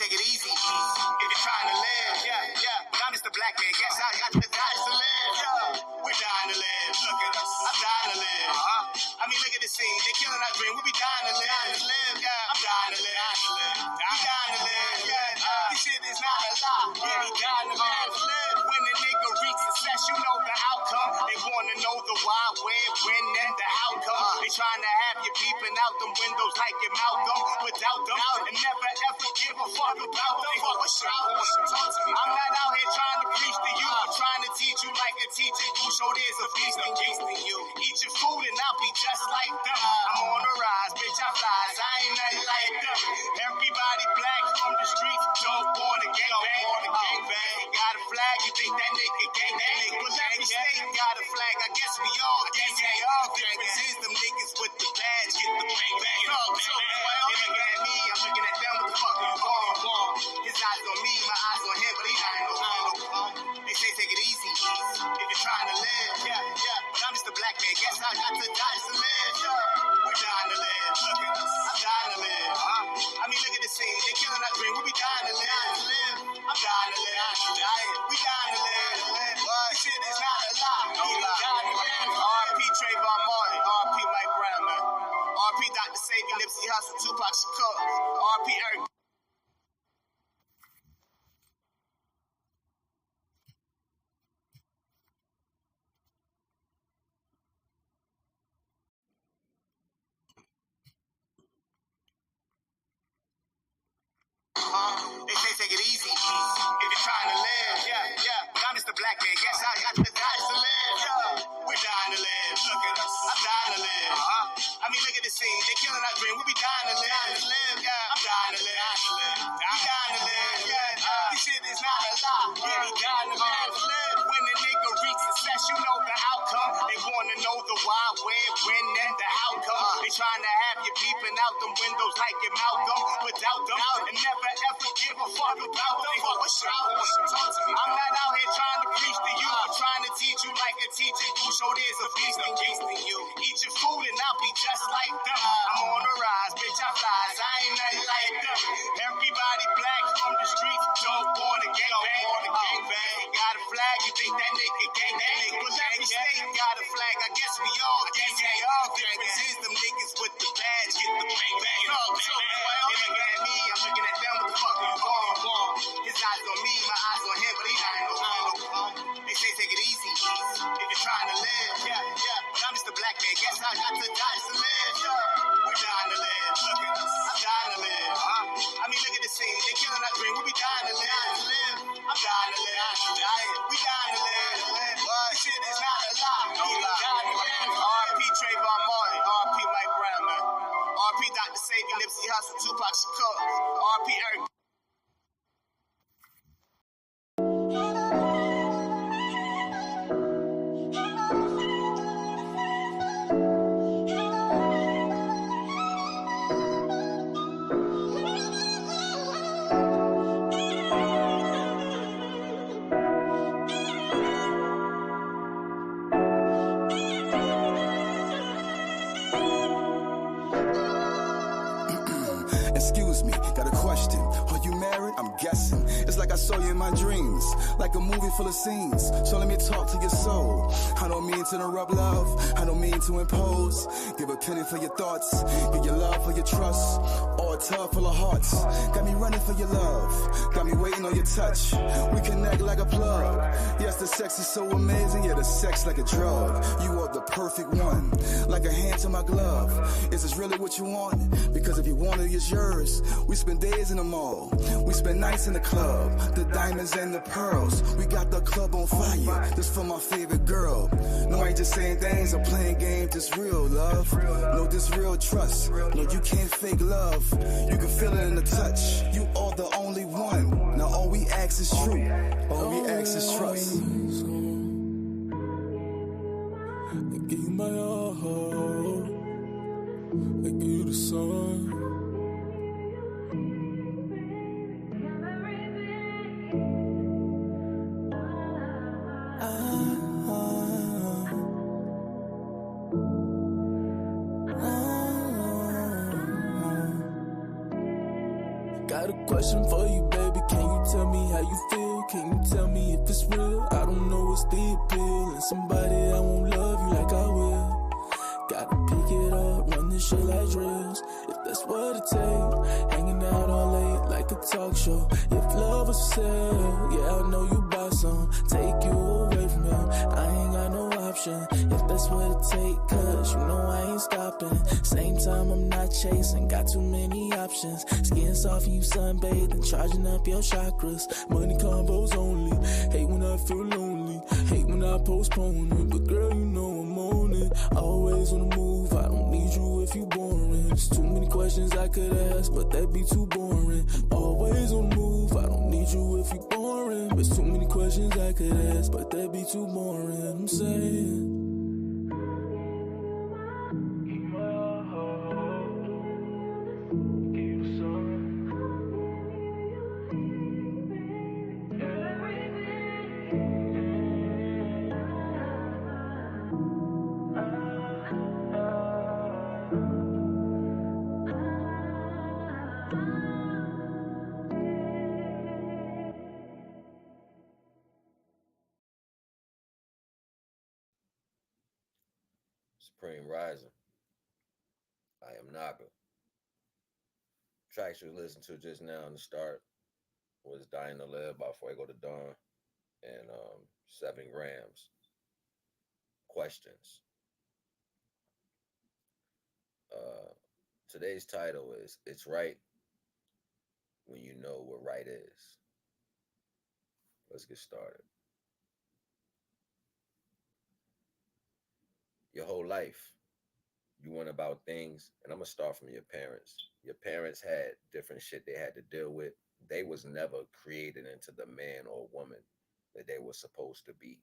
take it easy if you're trying to live. But I'm just a black man. Guess I got the guys to live. We're dying to live. Look at us. I'm dying to live. I mean, look at the scene. They're killing our dream. We be dying to live. I'm dying to live. I'm dying to live. This shit is not a lie. We be dying to live. When the nigga reach success, you know the outcome. They wanna know the why, where, when, and the outcome. They trying to have you peeping out them windows like your Malcolm. Without them, and never ever give a fuck about them. I'm not out here trying to preach to you, but trying to teach you like a teacher do. So there's a feast in you. Eat your food and I'll be just like them. I'm on the rise, bitch, I flies. I ain't nothing like them. Everybody black from the streets, don't want to gang bang. Got a flag, you think that nigga gang bang? Well, every state got a flag. I guess we all gang bang. Difference is them niggas with the badge get the bang bang. They looking at me, I'm looking at them. What the fuck is wrong? His eyes on me, my eyes on him, but he not no wrong. They say take it easy if you're trying to live. But I'm just a black man. Guess I got the guys to live. We're dying to live. Look at us. I'm dying to live. I mean, look at the scene. They killing our dream. We be dying to live. I'm dying to live. We dying to live. This shit is not a lie. We dying to live. R.P. Trayvon Martin. R.P. Mike Brown, man. R.P. Dr. Savior, Nipsey Hussle, Tupac Shakur. R.P. Eric. They say take it easy if you're trying to live. But I'm just a black man. Guess I got the guys to live. We're dying to live. Look at us. I'm dying to live. I mean, look at the scene. They're killing our dream. We be dying to live. I'm dying to live. I'm dying to live. This shit is not a lie. We be dying to live. When the nigga reach success, you know the outcome. They wanna know the why, where, when, and the outcome. They trying to have you peeping out them windows like your Malcolm. Without them, and never ever give a fuck about them. I'm not out here trying to preach to you, but trying to teach you like a teacher do. So there's a feast in you. Eat your food and I'll be just like them. I'm on the rise, bitch, I flies. I ain't nothing like them. Everybody black from the streets, don't want to gang bang. Got a flag, you think that nigga gang bang? Well, every state got a flag. I guess we all gang bang. Difference is them niggas with the badge get the bang bang. They looking at me, I'm looking at them. What the fuck is wrong? His eyes on me, my eyes on him, but he not no wrong. They say take it easy if you're trying to live. But I'm just a black man. Guess I got the guys to live. We're dying to live. Look at us. I'm dying to live. I mean, look at the scene. They're killing our dream. We be dying to live. I'm dying to live. We dying to live. This shit is not a lie. We dying to live. R.P. Trayvon Martin. R.P. Mike Brown, man. R.P. Dr. Savior, Nipsey Hussle, Tupac Shakur. R.P. Eric. Excuse me, got a question. Are you married? I'm guessing. It's like I saw you in my dreams, like a movie full of scenes. So let me talk to your soul. I don't mean to interrupt love, I don't mean to impose. Give a penny for your thoughts, give your love for your trust, or a tub full of hearts. Got me running for your love, got me waiting on your touch. We connect like a plug. Yes, the sex is so amazing, yeah, the sex like a drug. You are the perfect one, like a hand to my glove. Is this really what you want? Because if you want it, it's yours. We spend days in the mall, we spend nights in the club, the diamonds and the pearls. We got the club on fire, this for my favorite girl. No, I ain't just saying things, I'm playing games, this real love. No, this real trust. No, you can't fake love. You can feel it in the touch. You are the only one. Now all we ask is true. All we ask is trust. I give you my all. I give you the sun. Got a question for you, baby. Can you tell me how you feel? Can you tell me if it's real? I don't know what's the appeal. And somebody that won't love you like I will. Gotta pick it up, run this shit like drills. If that's what it takes, hanging out all late like a talk show. If love was for sale, yeah, I know you buy some. Take you away from him, I ain't got no option. If that's what it take, cause you know I ain't stopping. Same time I'm not chasing, got too many options. Skin soft and you sunbathing, charging up your chakras. Money combos only, hate when I feel lonely. Hate when I postpone it, but girl you know I'm on it. Always on the move, I don't need you if you boring. There's too many questions I could ask, but that'd be too boring. Always on the move, I don't need you if you boring. There's too many questions I could ask, but that'd be too boring. I'm saying Supreme Rising. I am Naga. Tracks you listened to just now in the start was Dying to Live by Fuego to Dawn and 7 grams. Questions. Uh, Today's title is It's Right When You Know What Right Is. Let's get started. Your whole life, you went about things, and I'm gonna start from your parents. Your parents had different shit they had to deal with. They was never created into the man or woman that they were supposed to be.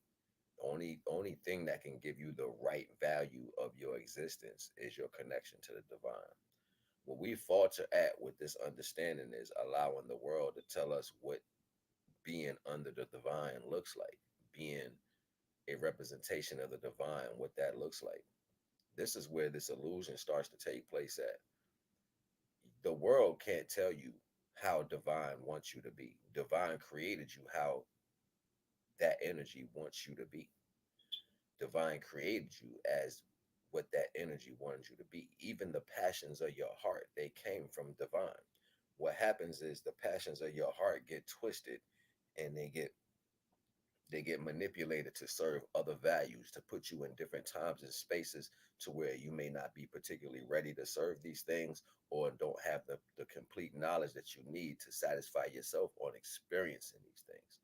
The only thing that can give you the right value of your existence is your connection to the divine. What we falter at with this understanding is allowing the world to tell us what being under the divine looks like, being a representation of the divine, what that looks like. This is where this illusion starts to take place at. The world can't tell you how divine wants you to be. Divine created you how that energy wants you to be. Divine created you as what that energy wanted you to be. Even the passions of your heart, they came from divine. What happens is the passions of your heart get twisted and they get manipulated to serve other values, to put you in different times and spaces to where you may not be particularly ready to serve these things or don't have the complete knowledge that you need to satisfy yourself on experiencing these things.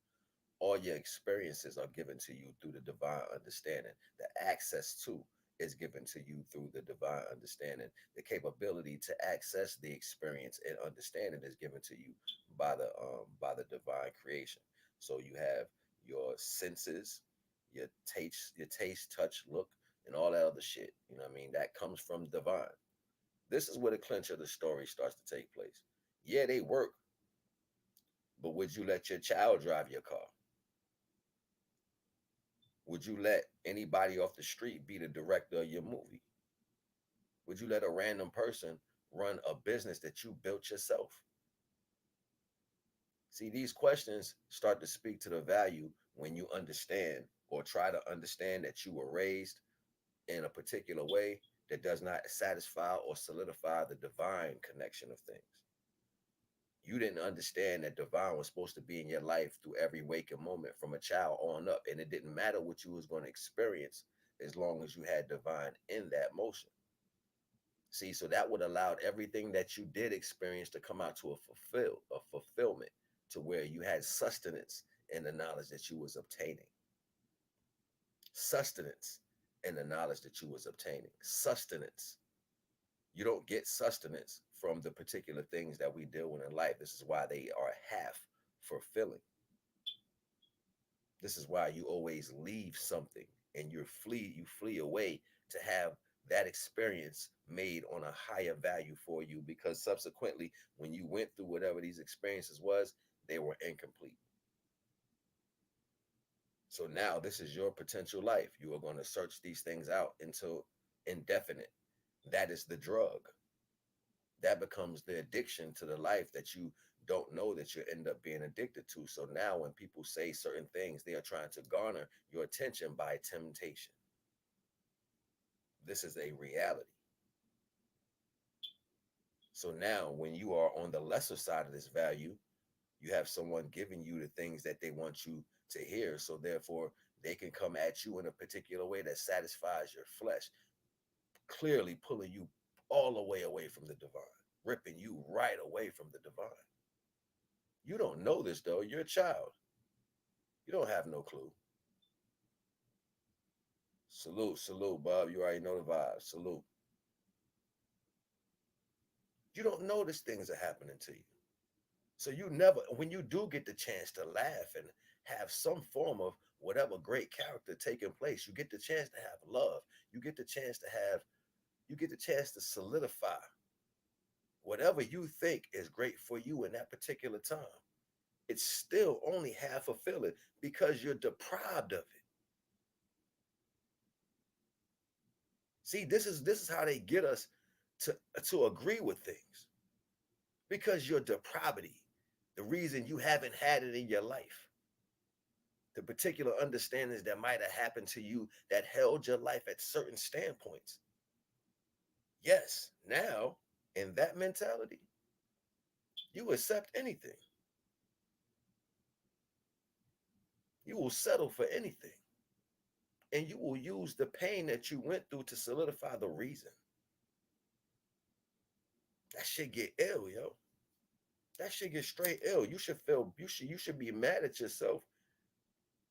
All your experiences are given to you through the divine understanding. The access to is given to you through the divine understanding. The capability to access the experience and understanding is given to you by the divine creation. So you have your senses, your taste, touch, look, and all that other shit. You know what I mean? That comes from divine. This is where the clinch of the story starts to take place. Yeah, they work, but would you let your child drive your car? Would you let anybody off the street be the director of your movie? Would you let a random person run a business that you built yourself? See, these questions start to speak to the value when you understand or try to understand that you were raised in a particular way that does not satisfy or solidify the divine connection of things. You didn't understand that divine was supposed to be in your life through every waking moment from a child on up, and it didn't matter what you was going to experience as long as you had divine in that motion. See, so that would allow everything that you did experience to come out to a fulfillment, to where you had sustenance in the knowledge that you was obtaining. Sustenance in the knowledge that you was obtaining. Sustenance. You don't get sustenance from the particular things that we deal with in life. This is why they are half fulfilling. This is why you always leave something and you flee away to have that experience made on a higher value for you, because subsequently when you went through whatever these experiences was, they were incomplete. So now this is your potential life. You are going to search these things out until indefinite. That is the drug. That becomes the addiction to the life that you don't know that you end up being addicted to. So now when people say certain things, they are trying to garner your attention by temptation. This is a reality. So now when you are on the lesser side of this value, you have someone giving you the things that they want you to hear. So therefore, they can come at you in a particular way that satisfies your flesh, clearly pulling you all the way away from the divine, ripping you right away from the divine. You don't know this though. You're a child. You don't have no clue. Salute, salute, Bob. You already know the vibe. Salute. You don't notice things are happening to you. So you never, when you do get the chance to laugh and have some form of whatever great character taking place, you get the chance to have love. You get the chance to have, you get the chance to solidify whatever you think is great for you in that particular time. It's still only half a feeling because you're deprived of it. See, this is how they get us to agree with things because your depravity, the reason you haven't had it in your life, the particular understandings that might have happened to you that held your life at certain standpoints. Yes, now in that mentality, you accept anything. You will settle for anything. And you will use the pain that you went through to solidify the reason. That shit get ill, yo. That shit get straight ill. You should be mad at yourself,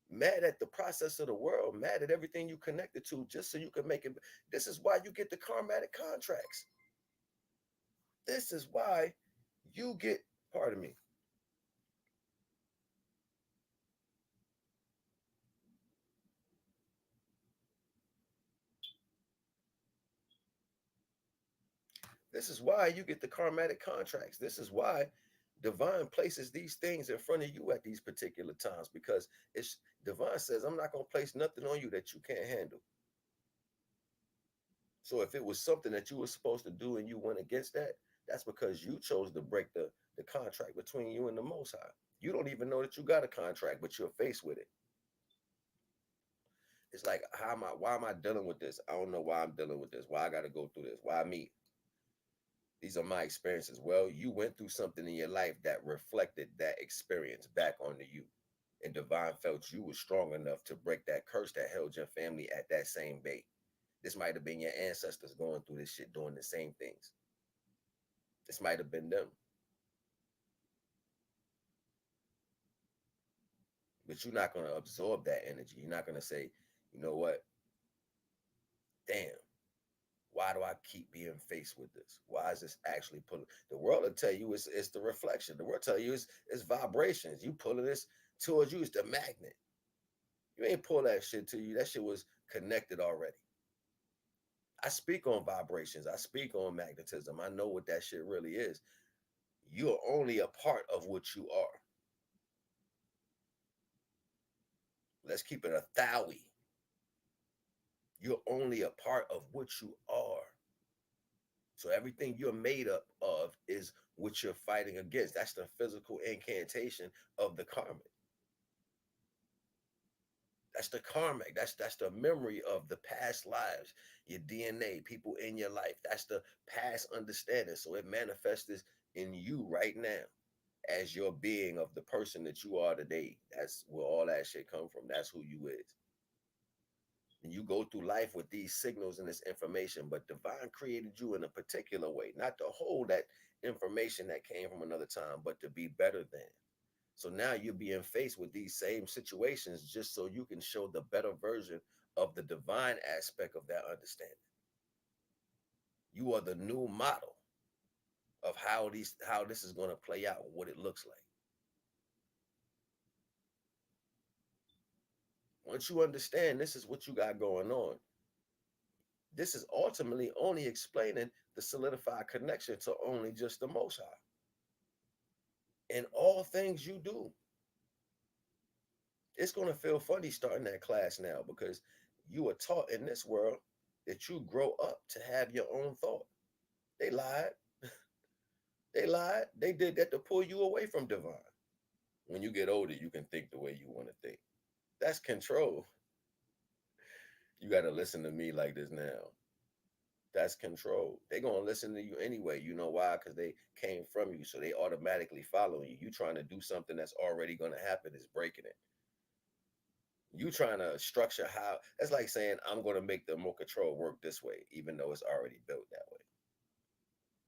mad at the process of the world, mad at everything you connected to, just so you can make it. This is why you get the karmatic contracts. This is why you get, pardon me. This is why you get the karmatic contracts. This is why divine places these things in front of you at these particular times, because it's divine says, I'm not going to place nothing on you that you can't handle. So if it was something that you were supposed to do and you went against that, that's because you chose to break the contract between you and the Most High. You don't even know that you got a contract, but you're faced with it. It's like, why am I dealing with this? I don't know why I'm dealing with this. Why I got to go through this? Why me? These are my experiences. Well, you went through something in your life that reflected that experience back onto you. And divine felt you were strong enough to break that curse that held your family at that same bait. This might have been your ancestors going through this shit, doing the same things. This might have been them. But you're not going to absorb that energy. You're not going to say, you know what? Damn, why do I keep being faced with this? Why is this actually pulling? The world will tell you it's the reflection. The world tell you it's vibrations. You pulling this towards you, it's the magnet. You ain't pull that shit to you. That shit was connected already. I speak on vibrations. I speak on magnetism. I know what that shit really is. You're only a part of what you are. Let's keep it a thowie. You're only a part of what you are. So everything you're made up of is what you're fighting against. That's the physical incantation of the karmic. That's the karmic. That's the memory of the past lives, your DNA, people in your life. That's the past understanding. So it manifests in you right now as your being of the person that you are today. That's where all that shit come from. That's who you is. And you go through life with these signals and this information, but divine created you in a particular way, not to hold that information that came from another time, but to be better than. So now you're being faced with these same situations just so you can show the better version of the divine aspect of that understanding. You are the new model of how this is going to play out, what it looks like. Once you understand this is what you got going on, this is ultimately only explaining the solidified connection to only just the Most High. In all things you do, it's going to feel funny starting that class now because you are taught in this world that you grow up to have your own thought. They lied. They lied. They did that to pull you away from divine. When you get older, you can think the way you want to think. That's control. You got to listen to me like this now. That's control. They're going to listen to you anyway. You know why? Because they came from you. So they automatically follow you. You trying to do something that's already going to happen is breaking it. You trying to structure how, that's like saying, I'm going to make the remote control work this way, even though it's already built that way.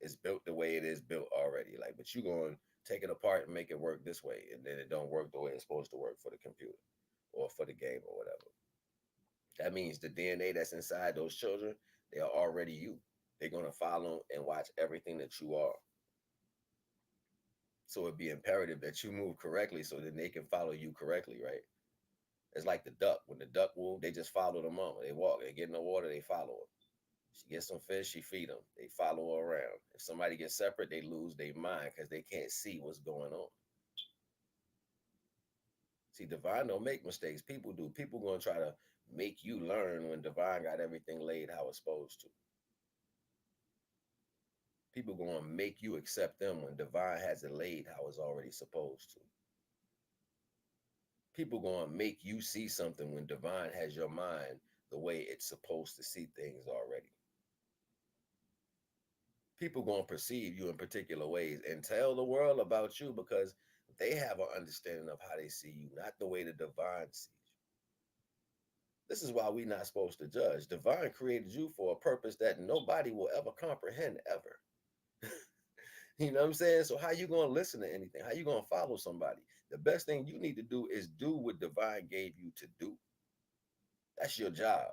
It's built the way it is built already. Like, but you going to take it apart and make it work this way. And then it don't work the way it's supposed to work for the computer or for the game or whatever. That means the DNA that's inside those children, they are already you. They're going to follow and watch everything that you are. So it'd be imperative that you move correctly so that they can follow you correctly, right? It's like the duck. When the duck move, they just follow the mama. They walk. They get in the water. They follow her. She gets some fish. She feed them. They follow her around. If somebody gets separate, they lose their mind because they can't see what's going on. See, divine don't make mistakes. People do. People gonna try to make you learn when divine got everything laid how it's supposed to. People gonna make you accept them when divine has it laid how it's already supposed to. People gonna make you see something when divine has your mind the way it's supposed to see things already. People gonna perceive you in particular ways and tell the world about you because they have an understanding of how they see you, not the way the divine sees you. This is why we're not supposed to judge. Divine created you for a purpose that nobody will ever comprehend ever. You know what I'm saying? So how you gonna listen to anything? How you gonna follow somebody? The best thing you need to do is do what divine gave you to do. That's your job.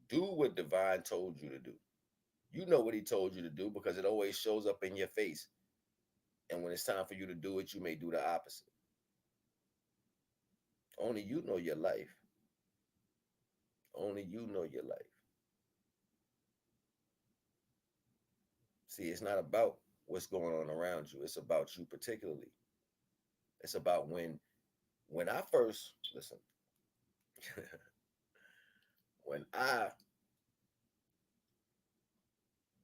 Do what divine told you to do. You know what he told you to do because it always shows up in your face. And when it's time for you to do it, you may do the opposite. Only you know your life. Only you know your life. See, it's not about what's going on around you. It's about you particularly. It's about when I first listen, when I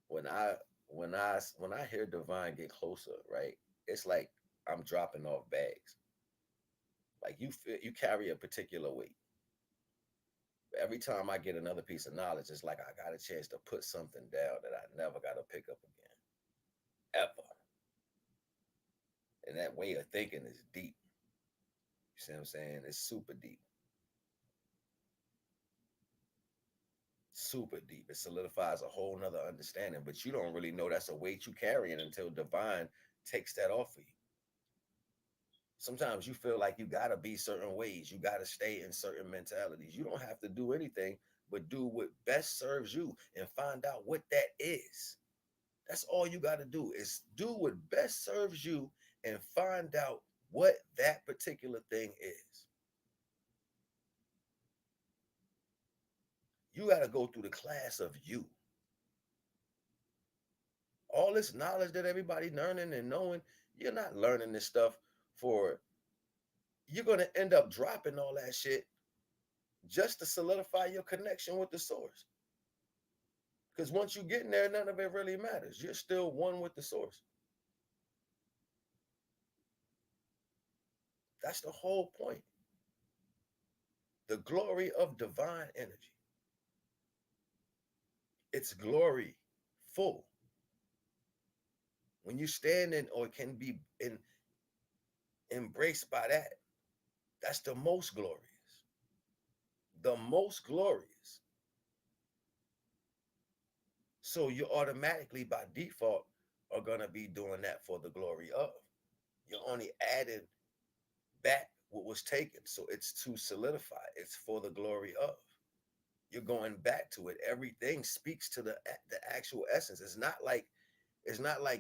when I when I hear divine get closer, right? It's like I'm dropping off bags. Like you carry a particular weight. Every time I get another piece of knowledge, it's like I got a chance to put something down that I never got to pick up again, ever. And that way of thinking is deep. You see what I'm saying? It's super deep. Super deep. It solidifies a whole nother understanding, but you don't really know that's a weight you carrying until divine takes that off of you. Sometimes you feel like you gotta be certain ways, you gotta stay in certain mentalities. You don't have to do anything but do what best serves you and find out what that is. That's all you gotta do is do what best serves you and find out what that particular thing is. You gotta go through the class of you. All this knowledge that everybody learning and knowing, you're not learning this stuff for, you're going to end up dropping all that shit just to solidify your connection with the source. Because once you get in there, none of it really matters. You're still one with the source. That's the whole point. The glory of divine energy. It's glory full. When you stand in or can be embraced by that, that's the most glorious. The most glorious. So you automatically by default are going to be doing that for the glory of. You're only adding back what was taken. So it's to solidify. It's for the glory of. You're going back to it. Everything speaks to the actual essence. It's not like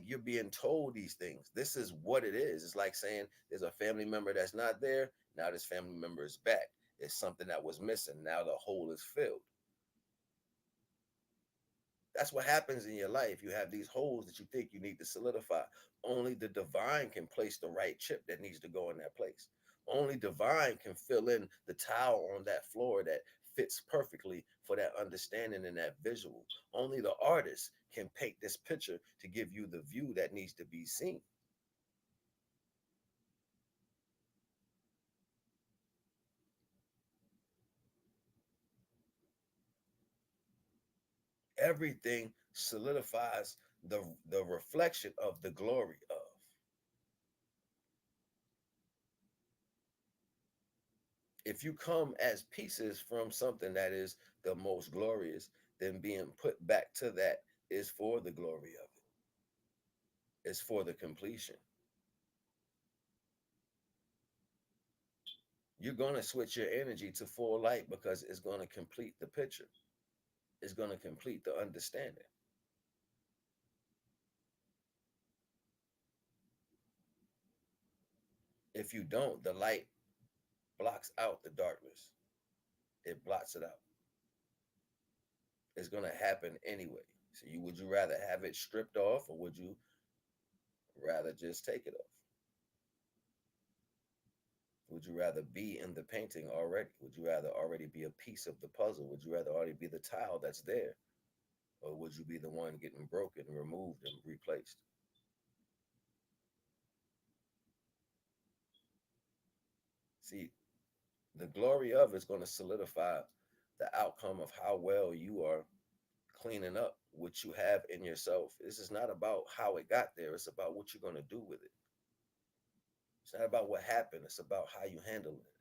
you're being told these things. This is what it is. It's like saying there's a family member that's not there. Now this family member is back. It's something that was missing. Now the hole is filled. That's what happens in your life. You have these holes that you think you need to solidify. Only the divine can place the right chip that needs to go in that place. Only divine can fill in the tile on that floor that fits perfectly for that understanding and that visual. Only the artist can paint this picture to give you the view that needs to be seen. Everything solidifies the reflection of the glory of. If you come as pieces from something that is the most glorious, then being put back to that is for the glory of it. It's for the completion. You're going to switch your energy to full light because it's going to complete the picture. It's going to complete the understanding. If you don't, the light blocks out the darkness. It blots it out. It's going to happen anyway. So would you rather have it stripped off, or would you rather just take it off? Would you rather be in the painting already? Would you rather already be a piece of the puzzle? Would you rather already be the tile that's there? Or would you be the one getting broken, removed, and replaced? See, the glory of is going to solidify the outcome of how well you are cleaning up what you have in yourself. This is not about how it got there. It's about what you're going to do with it. It's not about what happened. It's about how you handle it.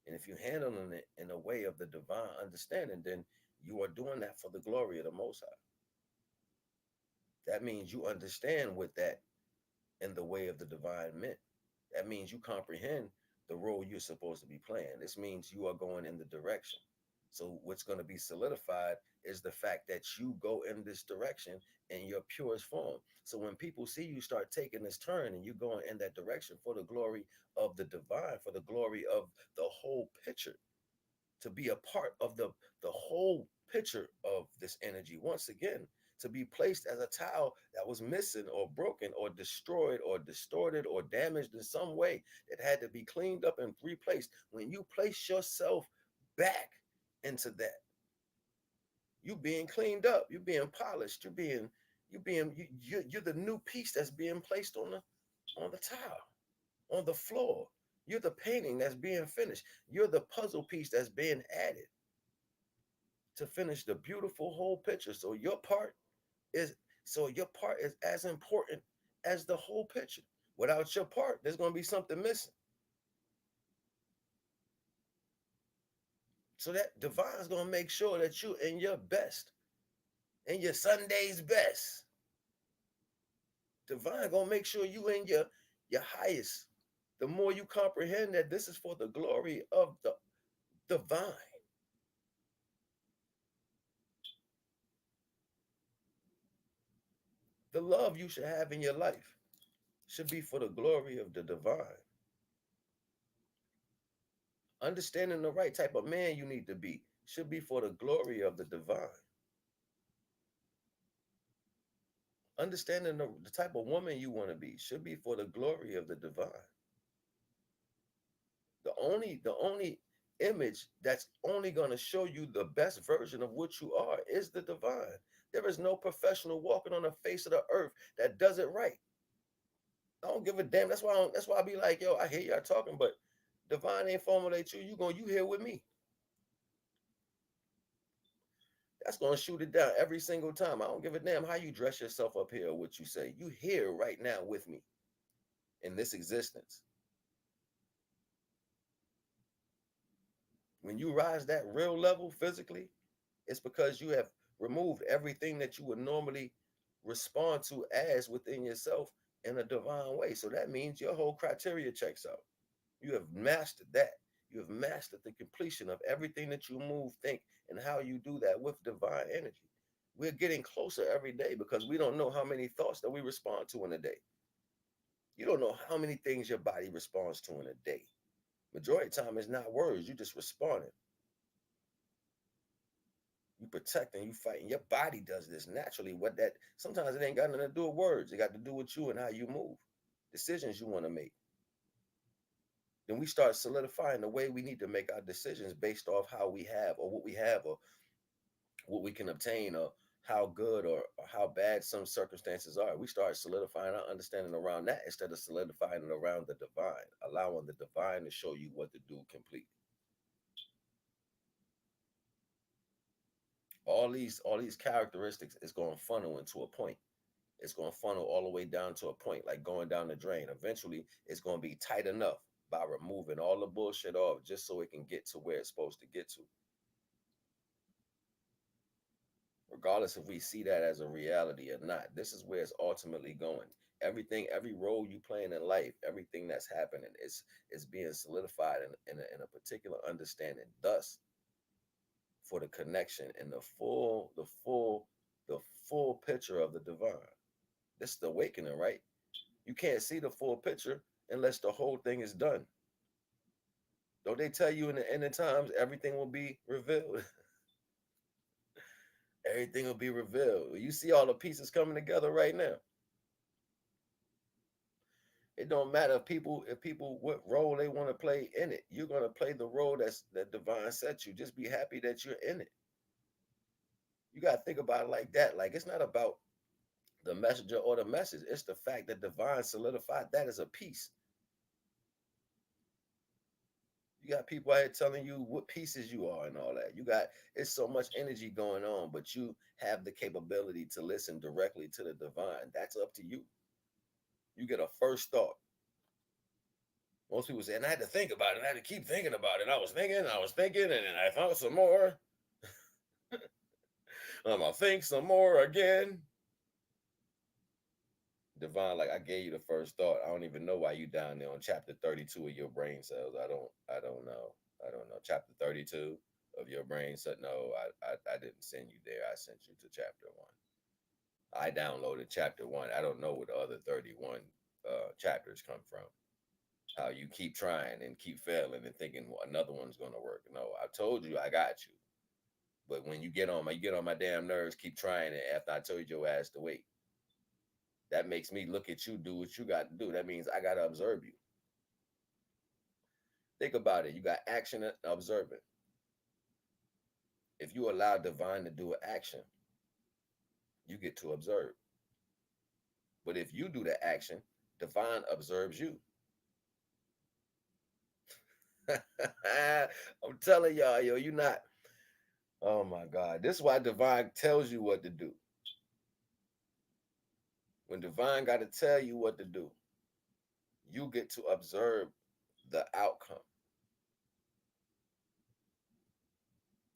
And if you're handling it in a way of the divine understanding, then you are doing that for the glory of the Most High. That means you understand what that in the way of the divine meant. That means you comprehend the role you're supposed to be playing. This means you are going in the direction. So what's going to be solidified is the fact that you go in this direction in your purest form. So when people see you start taking this turn and you're going in that direction for the glory of the divine, for the glory of the whole picture, to be a part of the whole picture of this energy, once again, to be placed as a tile that was missing or broken or destroyed or distorted or damaged in some way that had to be cleaned up and replaced. When you place yourself back into that, you being cleaned up, you're being polished, you're the new piece that's being placed on the tile, on the floor. You're the painting that's being finished. You're the puzzle piece that's being added to finish the beautiful whole picture. Is so your part is as important as the whole picture. Without your part, there's going to be something missing. So that divine is going to make sure that you in your best, in your Sunday's best. Divine going to make sure you in your highest. The more you comprehend that this is for the glory of the divine. The love you should have in your life should be for the glory of the divine. Understanding the right type of man you need to be should be for the glory of the divine. Understanding the type of woman you want to be should be for the glory of the divine. The only image that's only going to show you the best version of what you are is the divine. There is no professional walking on the face of the earth that does it right. I don't give a damn. That's why I be like, yo, I hear y'all talking, but divine ain't formulate you. You here with me. That's gonna shoot it down every single time. I don't give a damn how you dress yourself up here or what you say. You here right now with me in this existence. When you rise that real level physically, it's because you have removed everything that you would normally respond to as within yourself in a divine way. So that means your whole criteria checks out. You have mastered that. You have mastered the completion of everything that you move, think, and how you do that with divine energy. We're getting closer every day because we don't know how many thoughts that we respond to in a day. You don't know how many things your body responds to in a day. Majority of the time, it's not words. You just responding. You protecting, you fighting. Your body does this naturally. Sometimes it ain't got nothing to do with words. It got to do with you and how you move, decisions you want to make. then we start solidifying the way we need to make our decisions based off how we have or what we have or what we can obtain or how good or how bad some circumstances are. We start solidifying our understanding around that instead of solidifying it around the divine, allowing the divine to show you what to do completely. All these characteristics is going to funnel into a point. It's going to funnel all the way down to a point, like going down the drain. Eventually, it's going to be tight enough by removing all the bullshit off just so it can get to where it's supposed to get to. Regardless if we see that as a reality or not, this is where it's ultimately going. Everything, every role you playing in life, everything that's happening is being solidified in a particular understanding. Thus, for the connection and the full picture of the divine. This is the awakening, right? You can't see the full picture unless the whole thing is done. Don't they tell you in the end of times everything will be revealed? Everything will be revealed. You see all the pieces coming together right now. It don't matter if people what role they want to play in it. You're gonna play the role that divine set you. Just be happy that you're in it. You gotta think about it like that. Like it's not about the messenger or the message. It's the fact that divine solidified that as a piece. You got people out here telling you what pieces you are and all that. You got it's so much energy going on, but you have the capability to listen directly to the divine. That's up to you. You get a first thought. Most people say, and I had to think about it. I had to keep thinking about it. I was thinking, and then I thought some more. I'm gonna think some more again. Divine, like I gave you the first thought. I don't even know why you down there on chapter 32 of your brain cells. I don't know. I don't know. Chapter 32 of your brain cells. No, I didn't send you there. I sent you to chapter one. I downloaded chapter one. I don't know where the other 31 chapters come from. How you keep trying and keep failing and thinking well, another one's gonna work. No, I told you I got you. But when you get on my damn nerves, keep trying it after I told your ass to wait. That makes me look at you, do what you got to do. That means I got to observe you. Think about it. You got action and observing. If you allow divine to do an action, you get to observe. But if you do the action, divine observes you. I'm telling y'all, yo, you not. Oh my God. This is why divine tells you what to do. When divine got to tell you what to do, you get to observe the outcome.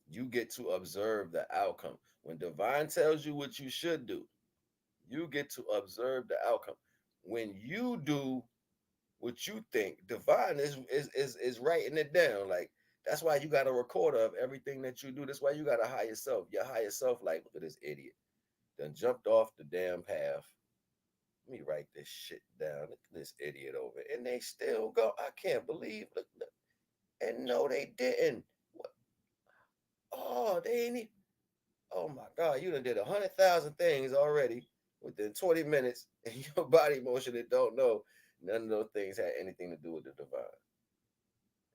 You get to observe the outcome. When divine tells you what you should do, you get to observe the outcome. When you do what you think, divine is writing it down. Like that's why you got a recorder of everything that you do. That's why you got a higher self. Your higher self, like, look at this idiot. Then jumped off the damn path. Let me write this shit down. Look at this idiot over. And they still go. I can't believe. Look. And no, they didn't. What? Oh, they ain't. Oh my God, you done did 100,000 things already within 20 minutes, and your body motion that don't know none of those things had anything to do with the divine.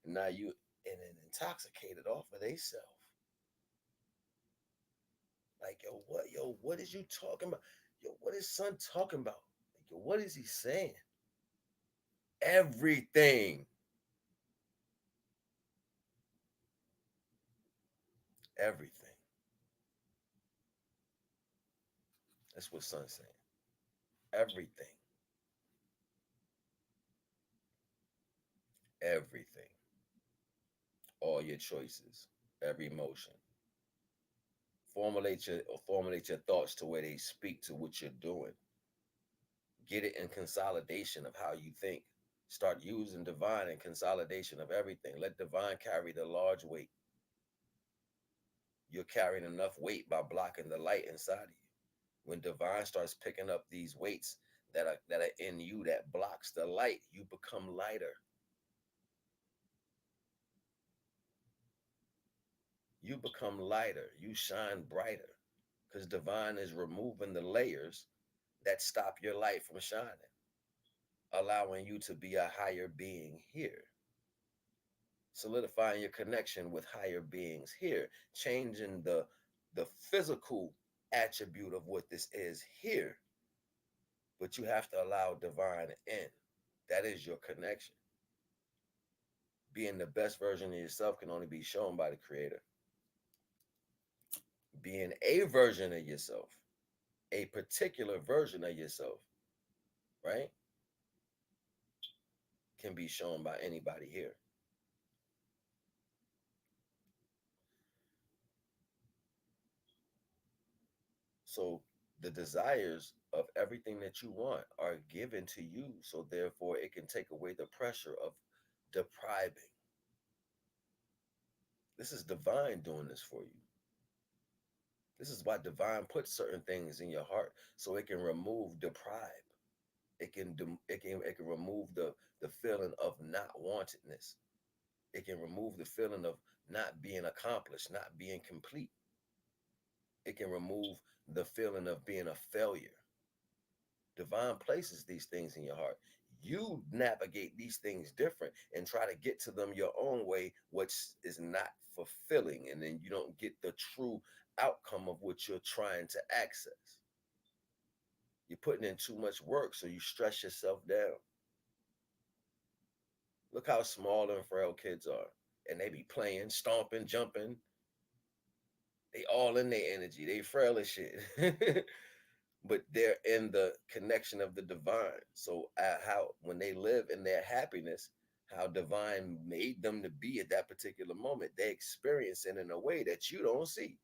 And now you and then intoxicated off of they self. Like, what is you talking about? Yo, what is son talking about? Like, yo, what is he saying? Everything. Everything. That's what son's saying. Everything. Everything. All your choices. Every emotion. Formulate your thoughts to where they speak to what you're doing. Get it in consolidation of how you think. Start using divine in consolidation of everything. Let divine carry the large weight. You're carrying enough weight by blocking the light inside of you. When divine starts picking up these weights that are in you that blocks the light, you become lighter. You become lighter. You shine brighter. Because divine is removing the layers that stop your light from shining, allowing you to be a higher being here. solidifying your connection with higher beings here, changing the physical attribute of what this is here. But you have to allow divine in. That is your connection. Being the best version of yourself can only be shown by the creator. Being a version of yourself, a particular version of yourself, right, can be shown by anybody here. So the desires of everything that you want are given to you. So therefore, it can take away the pressure of depriving. This is divine doing this for you. This is why divine puts certain things in your heart so it can remove deprive. It can remove the feeling of not wantedness. It can remove the feeling of not being accomplished, not being complete. It can remove the feeling of being a failure. Divine places these things in your heart. You navigate these things different and try to get to them your own way, which is not fulfilling. And then you don't get the true outcome of what you're trying to access. You're putting in too much work, so you stress yourself down. Look how small and frail kids are. And they be playing, stomping, jumping. They all in their energy. They frail as shit. But they're in the connection of the divine. So how when they live in their happiness, how divine made them to be at that particular moment, they experience it in a way that you don't see.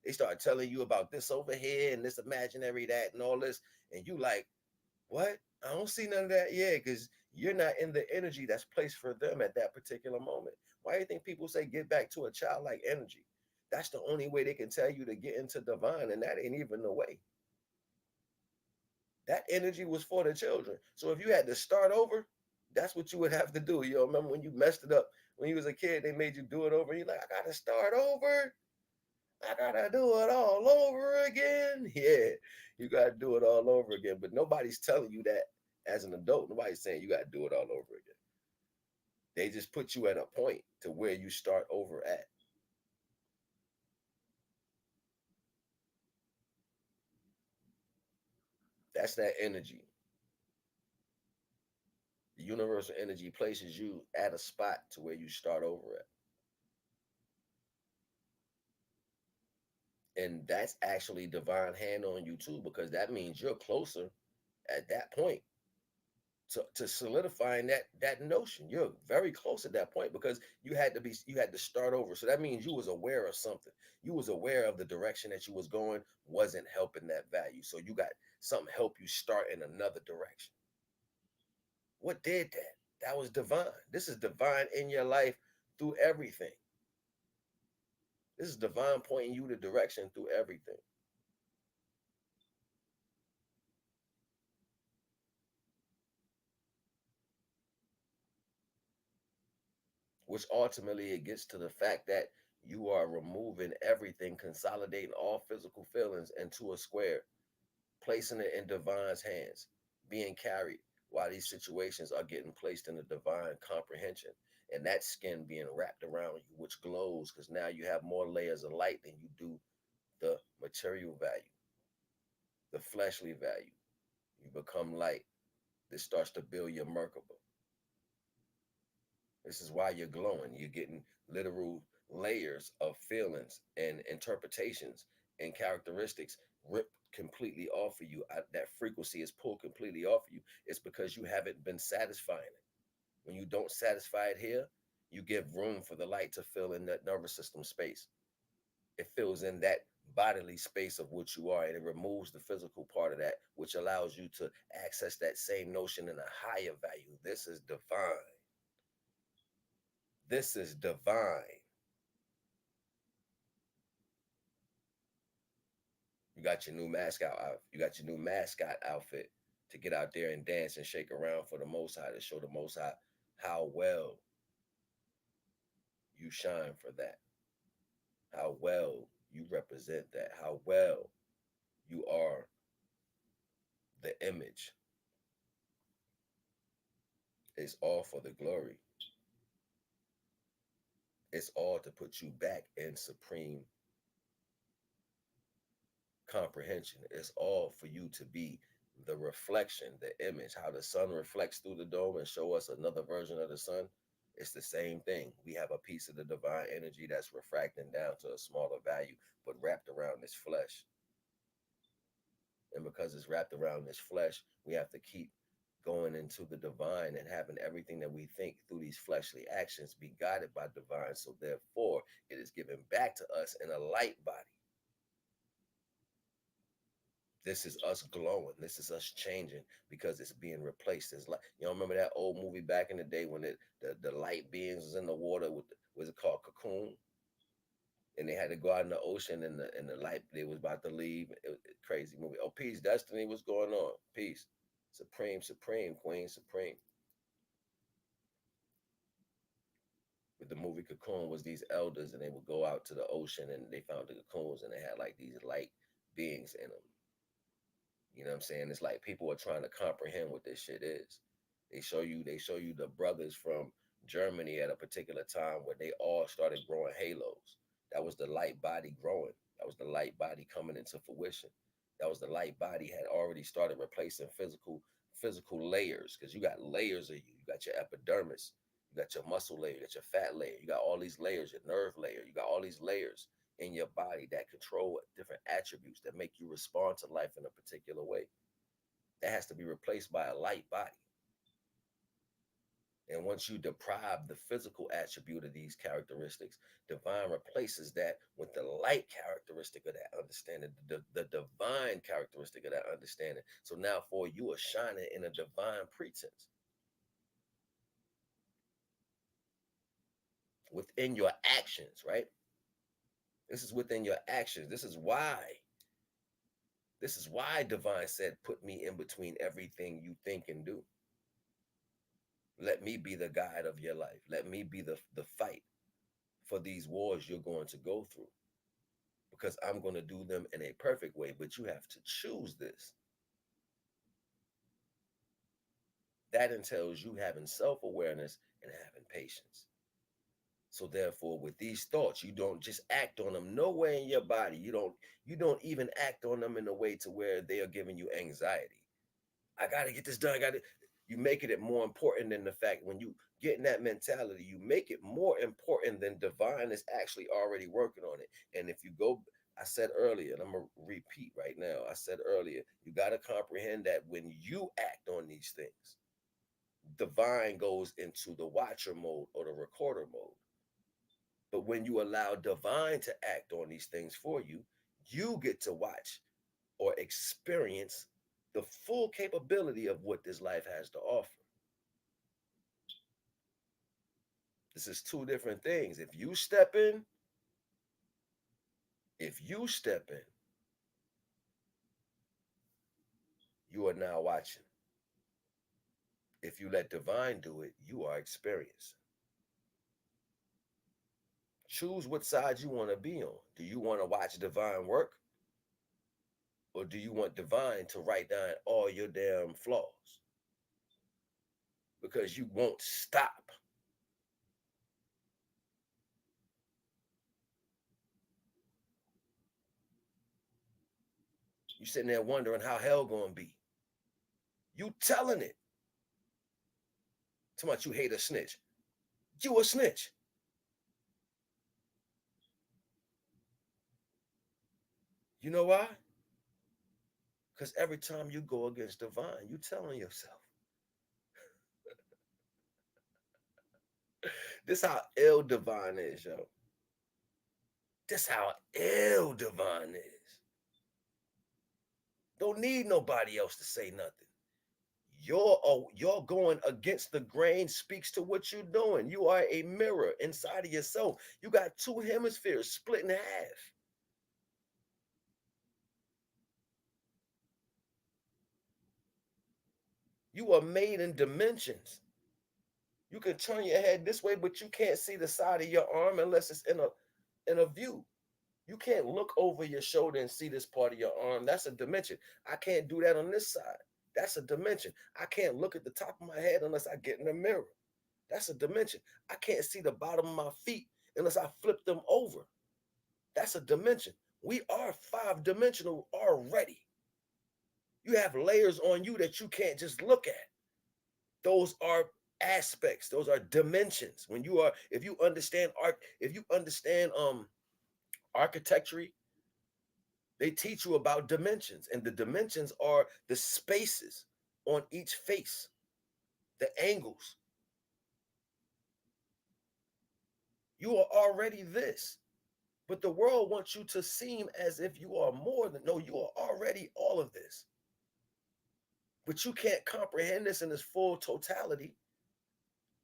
They start telling you about this over here and this imaginary that and all this, and you like, what? I don't see none of that. Yeah, because you're not in the energy that's placed for them at that particular moment. Why do you think people say get back to a childlike energy? That's the only way they can tell you to get into divine, and that ain't even the way. That energy was for the children. So if you had to start over, that's what you would have to do. You know, remember when you messed it up when you was a kid, they made you do it over. You're like, I gotta start over. I gotta do it all over again. Yeah, you gotta do it all over again. But nobody's telling you that as an adult. Nobody's saying you gotta do it all over again. They just put you at a point to where you start over at. That's that energy. The universal energy places you at a spot to where you start over at. And that's actually divine hand on you too, because that means you're closer at that point to solidifying that notion. You're very close at that point because you had to start over. So that means you was aware of something. You was aware of the direction that you was going wasn't helping that value. So you got something help you start in another direction. What did that? That was divine. This is divine in your life through everything. This is divine pointing you the direction through everything. Which ultimately it gets to the fact that you are removing everything, consolidating all physical feelings into a square, placing it in divine's hands, being carried while these situations are getting placed in a divine comprehension. And that skin being wrapped around you, which glows because now you have more layers of light than you do the material value, the fleshly value. You become light. This starts to build your Merkaba. This is why you're glowing. You're getting literal layers of feelings and interpretations and characteristics ripped completely off of you. That frequency is pulled completely off of you. It's because you haven't been satisfying it. When you don't satisfy it here, you give room for the light to fill in that nervous system space. It fills in that bodily space of what you are, and it removes the physical part of that, which allows you to access that same notion in a higher value. This is divine. This is divine. You got your new mascot outfit. You got your new mascot outfit to get out there and dance and shake around for the Most High, to show the Most High how well you shine for that, how well you represent that, how well you are the image. It's all for the glory. It's all to put you back in supreme comprehension. It's all for you to be the reflection, the image, how the sun reflects through the dome and show us another version of the sun. It's the same thing. We have a piece of the divine energy that's refracting down to a smaller value, but wrapped around this flesh. And because it's wrapped around this flesh, we have to keep going into the divine and having everything that we think through these fleshly actions be guided by divine. So therefore, it is given back to us in a light body. This is us glowing. This is us changing because it's being replaced. It's like, you know, remember that old movie back in the day when the light beings was in the water with was it called Cocoon? And they had to go out in the ocean and the light they was about to leave. It was a crazy movie. Oh, peace, Destiny, what's going on? Peace. Supreme, Supreme, Queen, Supreme. With the movie Cocoon was these elders and they would go out to the ocean and they found the cocoons and they had like these light beings in them. You know what I'm saying? It's like people are trying to comprehend what this shit is. They show you the brothers from Germany at a particular time where they all started growing halos. That was the light body growing. That was the light body coming into fruition. That was the light body had already started replacing physical layers because you got layers of you. You got your epidermis, you got your muscle layer, you got your fat layer, you got all these layers, your nerve layer, you got all these layers in your body that control different attributes that make you respond to life in a particular way. That has to be replaced by a light body. And once you deprive the physical attribute of these characteristics, divine replaces that with the light characteristic of that understanding, the divine characteristic of that understanding. So now for you are shining in a divine pretense within your actions, right? This is within your actions. This is why divine said, put me in between everything you think and do. Let me be the guide of your life. Let me be the fight for these wars you're going to go through. Because I'm going to do them in a perfect way, but you have to choose this. That entails you having self-awareness and having patience. So therefore, with these thoughts, you don't just act on them nowhere in your body. You don't even act on them in a way to where they are giving you anxiety. I gotta get this done. You making it more important than the fact when you get in that mentality, you make it more important than divine is actually already working on it. And if you go, I said earlier, and I'm gonna repeat right now, I said earlier, you gotta comprehend that when you act on these things, divine goes into the watcher mode or the recorder mode. But when you allow divine to act on these things for you, you get to watch or experience the full capability of what this life has to offer. This is two different things. If you step in, you are now watching. If you let divine do it, you are experiencing. Choose what side you want to be on. Do you want to watch divine work? Or do you want divine to write down all your damn flaws? Because you won't stop. You sitting there wondering how hell gonna be. You telling it. Too much you hate a snitch. You a snitch. You know why? Because every time you go against divine, you telling yourself. This how ill divine is, yo. This how ill divine is. Don't need nobody else to say nothing. You're going against the grain speaks to what you're doing. You are a mirror inside of yourself. You got two hemispheres split in half. You are made in dimensions. You can turn your head this way, but you can't see the side of your arm unless it's in a view. You can't look over your shoulder and see this part of your arm. That's a dimension. I can't do that on this side. That's a dimension. I can't look at the top of my head unless I get in the mirror. That's a dimension. I can't see the bottom of my feet unless I flip them over. That's a dimension. We are 5-dimensional already. You have layers on you that you can't just look at. Those are aspects. Those are dimensions. When you are, if you understand art, if you understand architecture, they teach you about dimensions, and the dimensions are the spaces on each face, the angles. You are already this, but the world wants you to seem as if you are more than, no, you are already all of this. But you can't comprehend this in its full totality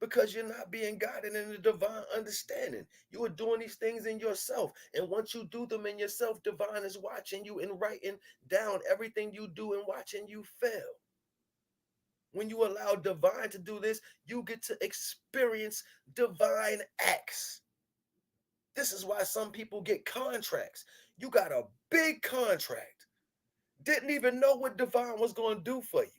because you're not being guided in the divine understanding. You are doing these things in yourself. And once you do them in yourself, divine is watching you and writing down everything you do and watching you fail. When you allow divine to do this, you get to experience divine acts. This is why some people get contracts. You got a big contract, didn't even know what divine was going to do for you.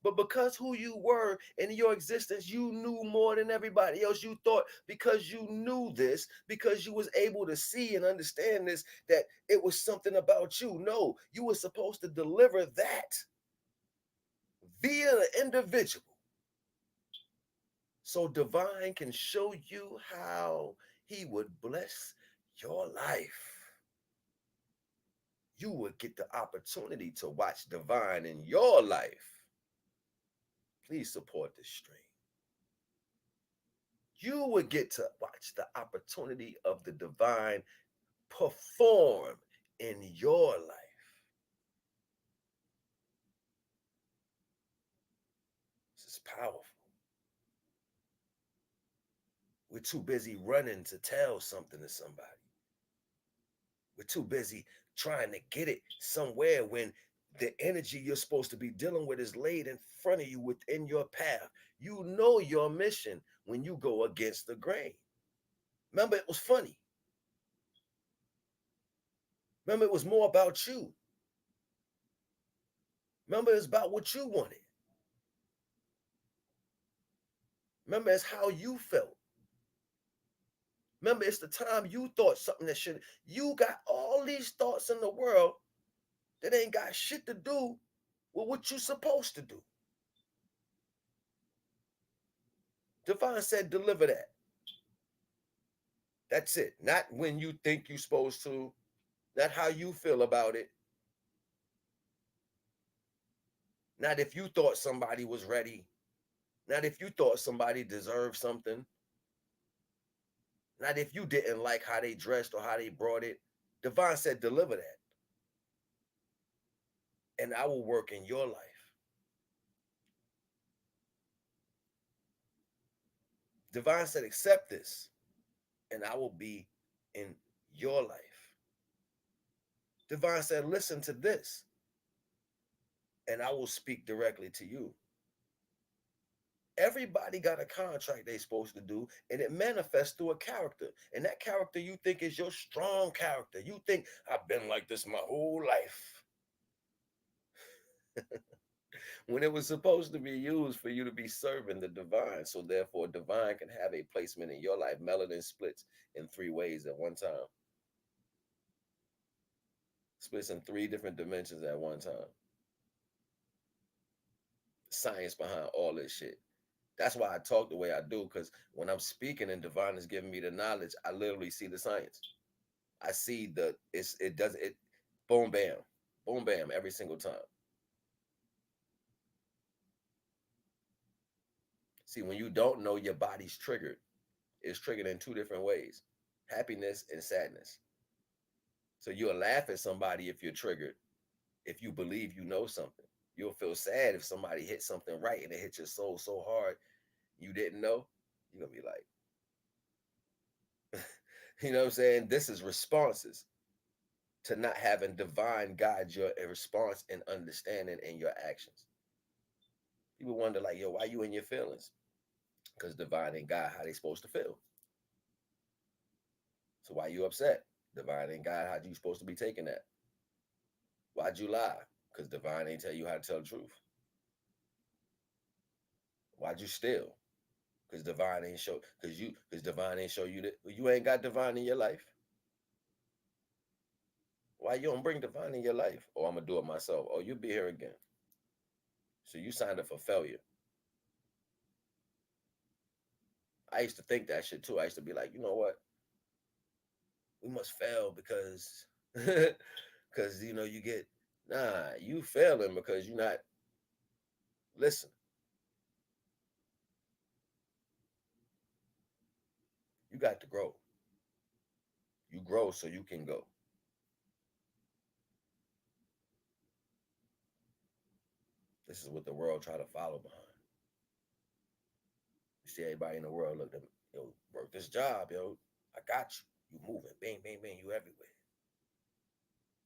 But because who you were in your existence, you knew more than everybody else. You thought because you knew this, because you was able to see and understand this, that it was something about you. No, you were supposed to deliver that via the individual. So divine can show you how he would bless your life. You would get the opportunity to watch divine in your life. Please support this stream. You would get to watch the opportunity of the divine perform in your life. This is powerful. We're too busy running to tell something to somebody. We're too busy trying to get it somewhere when the energy you're supposed to be dealing with is laid in front of you within your path. You know your mission when you go against the grain. Remember, it was funny. Remember, it was more about you. Remember, it's about what you wanted. Remember, it's how you felt. Remember, it's the time you thought something that should. You got all these thoughts in the world that ain't got shit to do with what you're supposed to do. Divine said, deliver that. That's it. Not when you think you're supposed to, not how you feel about it. Not if you thought somebody was ready. Not if you thought somebody deserved something. Not if you didn't like how they dressed or how they brought it. Divine said, deliver that. And I will work in your life. Divine said, accept this, and I will be in your life. Divine said, listen to this, and I will speak directly to you. Everybody got a contract they're supposed to do, and it manifests through a character. And that character you think is your strong character. You think, I've been like this my whole life. When it was supposed to be used for you to be serving the divine. So therefore, divine can have a placement in your life. Melanin splits in 3 ways at one time. Splits in 3 different dimensions at one time. Science behind all this shit. That's why I talk the way I do, because when I'm speaking and divine is giving me the knowledge, I literally see the science. I see boom, bam, every single time. See, when you don't know your body's triggered, it's triggered in 2 different ways: happiness and sadness. So you'll laugh at somebody if you're triggered, if you believe you know something. You'll feel sad if somebody hits something right and it hits your soul so hard you didn't know. You're going to be like, you know what I'm saying? This is responses to not having divine guide your response and understanding in your actions. People wonder, like, yo, why you in your feelings? Because divine ain't guide how they supposed to feel. So why you upset? Divine ain't guide how you supposed to be taking that. Why'd you lie? Because divine ain't tell you how to tell the truth. Why'd you steal? Because divine ain't show you that you ain't got divine in your life. Why you don't bring divine in your life? Oh, I'm gonna do it myself. Oh, you'll be here again. So you signed up for failure. I used to think that shit too. I used to be like, you know what? We must fail because because you get you failing because you're not listen. You got to grow. You grow so you can go. This is what the world try to follow behind. You see everybody in the world look at them, yo, work this job, yo. I got you. You moving, bang, bang, bang, you everywhere.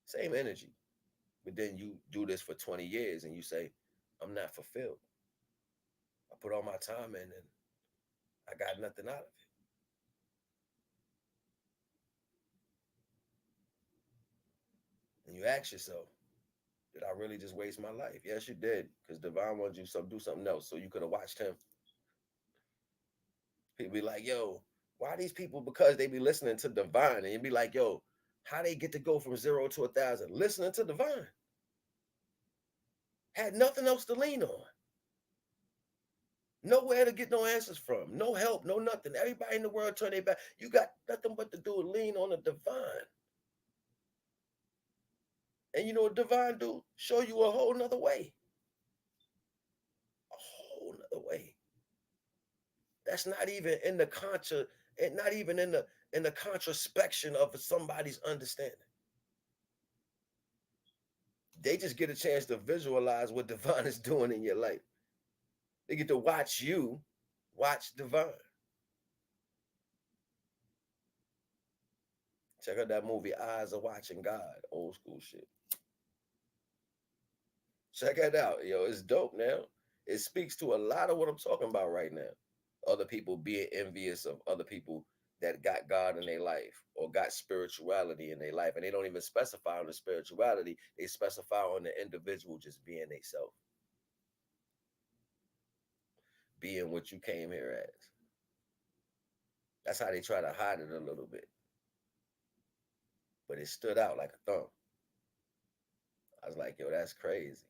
Same energy. But then you do this for 20 years and you say, I'm not fulfilled. I put all my time in and I got nothing out of it. And you ask yourself, did I really just waste my life? Yes, you did, because Divine wanted you to do something else. So you could have watched him. People be like, yo, why these people? Because they be listening to Divine. And you'd be like, yo, how they get to go from 0 to 1,000? Listening to Divine. Had nothing else to lean on. Nowhere to get no answers from. No help, no nothing. Everybody in the world turn their back. You got nothing but to do with lean on the Divine. And you know what Divine do? Show you a whole nother way. A whole nother way. That's not even in the and not even in the contraspection of somebody's understanding. They just get a chance to visualize what Divine is doing in your life. They get to watch you watch Divine. Check out that movie, Eyes of Watching God, old school shit. Check that out, yo. It's dope now. It speaks to a lot of what I'm talking about right now. Other people being envious of other people that got God in their life or got spirituality in their life. And they don't even specify on the spirituality. They specify on the individual just being they self. Being what you came here as. That's how they try to hide it a little bit. But it stood out like a thumb. I was like, yo, that's crazy.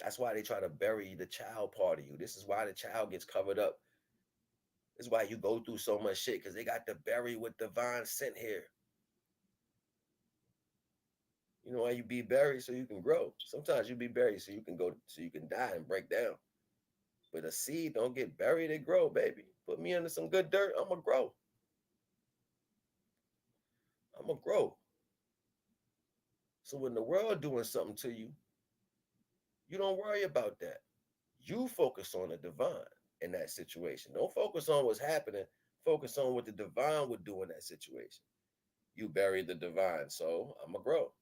That's why they try to bury the child part of you. This is why the child gets covered up. This is why you go through so much shit, because they got to bury what Divine sent here. You know why you be buried? So you can grow. Sometimes you be buried so you can go, so you can die and break down. But a seed don't get buried, it grow, baby. Put me under some good dirt, I'ma grow. I'ma grow. So when the world doing something to you, you don't worry about that. You focus on the Divine in that situation. Don't focus on what's happening. Focus on what the Divine would do in that situation. You bury the Divine, so I'ma grow.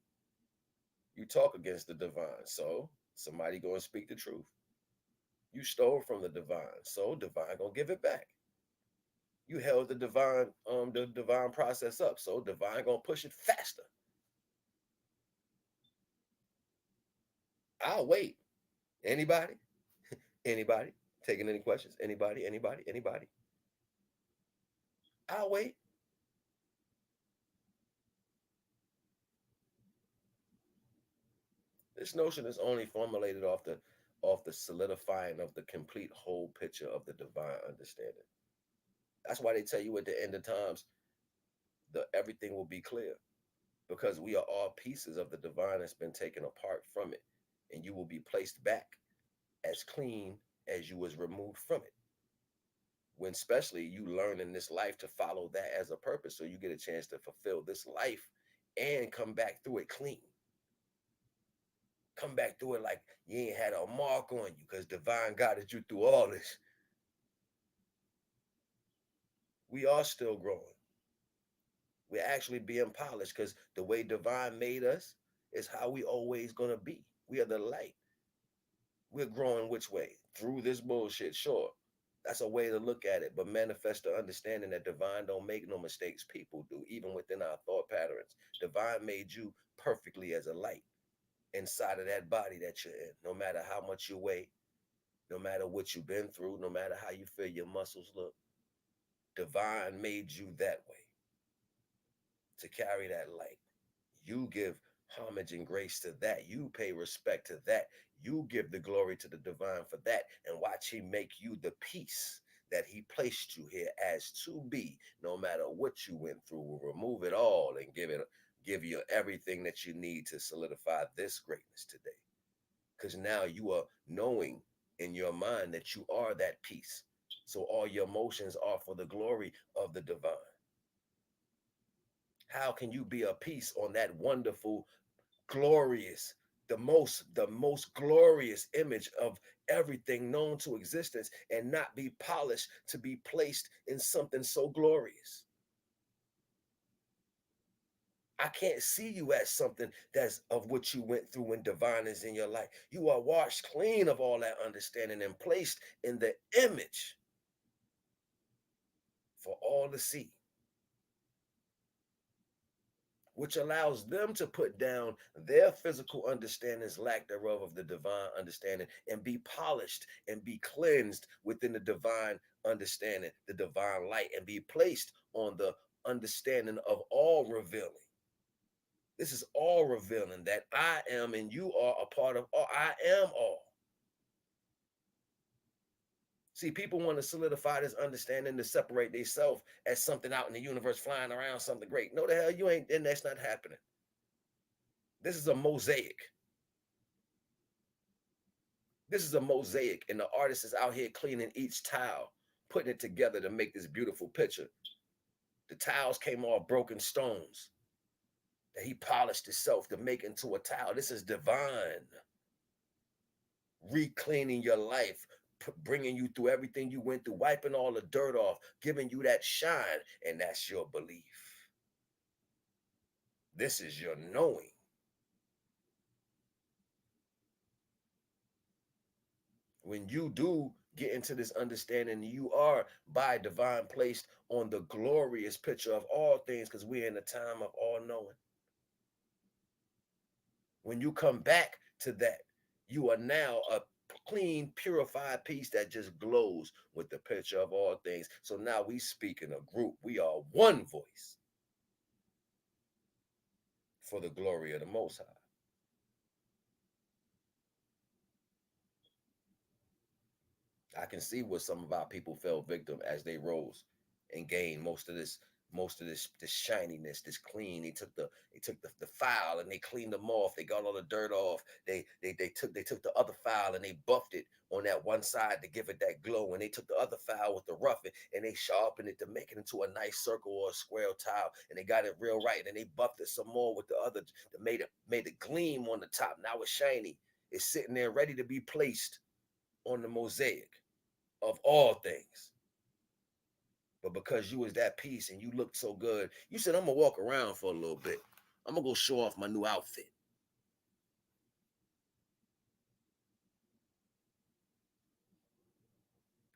You talk against the Divine, so somebody gonna speak the truth. You stole from the Divine, so Divine gonna give it back. You held the divine process up, so Divine gonna push it faster. I'll wait. Anybody? Anybody? Taking any questions? Anybody? Anybody? Anybody? I'll wait. This notion is only formulated off the solidifying of the complete whole picture of the divine understanding. That's why they tell you at the end of times, the everything will be clear, because we are all pieces of the divine that's been taken apart from it, and you will be placed back as clean as you was removed from it. When especially you learn in this life to follow that as a purpose, so you get a chance to fulfill this life and come back through it clean. Come back through it like you ain't had a mark on you, because divine guided you through all this. We are still growing. We're actually being polished, because the way divine made us is how we always gonna be. We are the light. We're growing which way? Through this bullshit, sure. That's a way to look at it, but manifest the understanding that divine don't make no mistakes. People do, even within our thought patterns. Divine made you perfectly as a light inside of that body that you're in, no matter how much you weigh, No matter what you've been through, no matter how you feel your muscles look, divine made you that way to carry that light. You give homage and grace to that. You pay respect to that. You give the glory to the divine for that. And watch He make you the peace that He placed you here as to be. No matter what you went through, will remove it all and give you everything that you need to solidify this greatness today. Because now you are knowing in your mind that you are that peace. So all your emotions are for the glory of the divine. How can you be a piece on that wonderful, glorious, the most glorious image of everything known to existence and not be polished to be placed in something so glorious? I can't see you as something that's of what you went through when divine is in your life. You are washed clean of all that understanding and placed in the image for all to see, which allows them to put down their physical understandings, lack thereof, of the divine understanding, and be polished and be cleansed within the divine understanding, the divine light, and be placed on the understanding of all revealing. This is all revealing that I am and you are a part of all. I am all. See, people want to solidify this understanding to separate themselves as something out in the universe flying around, something great. No, the hell you ain't, and that's not happening. This is a mosaic. This is a mosaic, and the artist is out here cleaning each tile, putting it together to make this beautiful picture. The tiles came off broken stones that he polished himself to make into a tile. This is divine. Recleaning your life, bringing you through everything you went through, wiping all the dirt off, giving you that shine, and that's your belief. This is your knowing. When you do get into this understanding, you are by divine placed on the glorious picture of all things, because we're in the time of all knowing. When you come back to that, you are now a clean, purified piece that just glows with the picture of all things. So now we speak in a group. We are one voice for the glory of the Most High. I can see where some of our people fell victim as they rose and gained most of this shininess, this clean. They took the file and they cleaned them off. They got all the dirt off. They took the other file and they buffed it on that one side to give it that glow. And they took the other file with the roughing and they sharpened it to make it into a nice circle or a square tile. And they got it real right. And they buffed it some more with the other that made it gleam on the top. Now it's shiny. It's sitting there ready to be placed on the mosaic of all things. But because you was that piece and you looked so good, you said, I'm gonna walk around for a little bit. I'm gonna go show off my new outfit.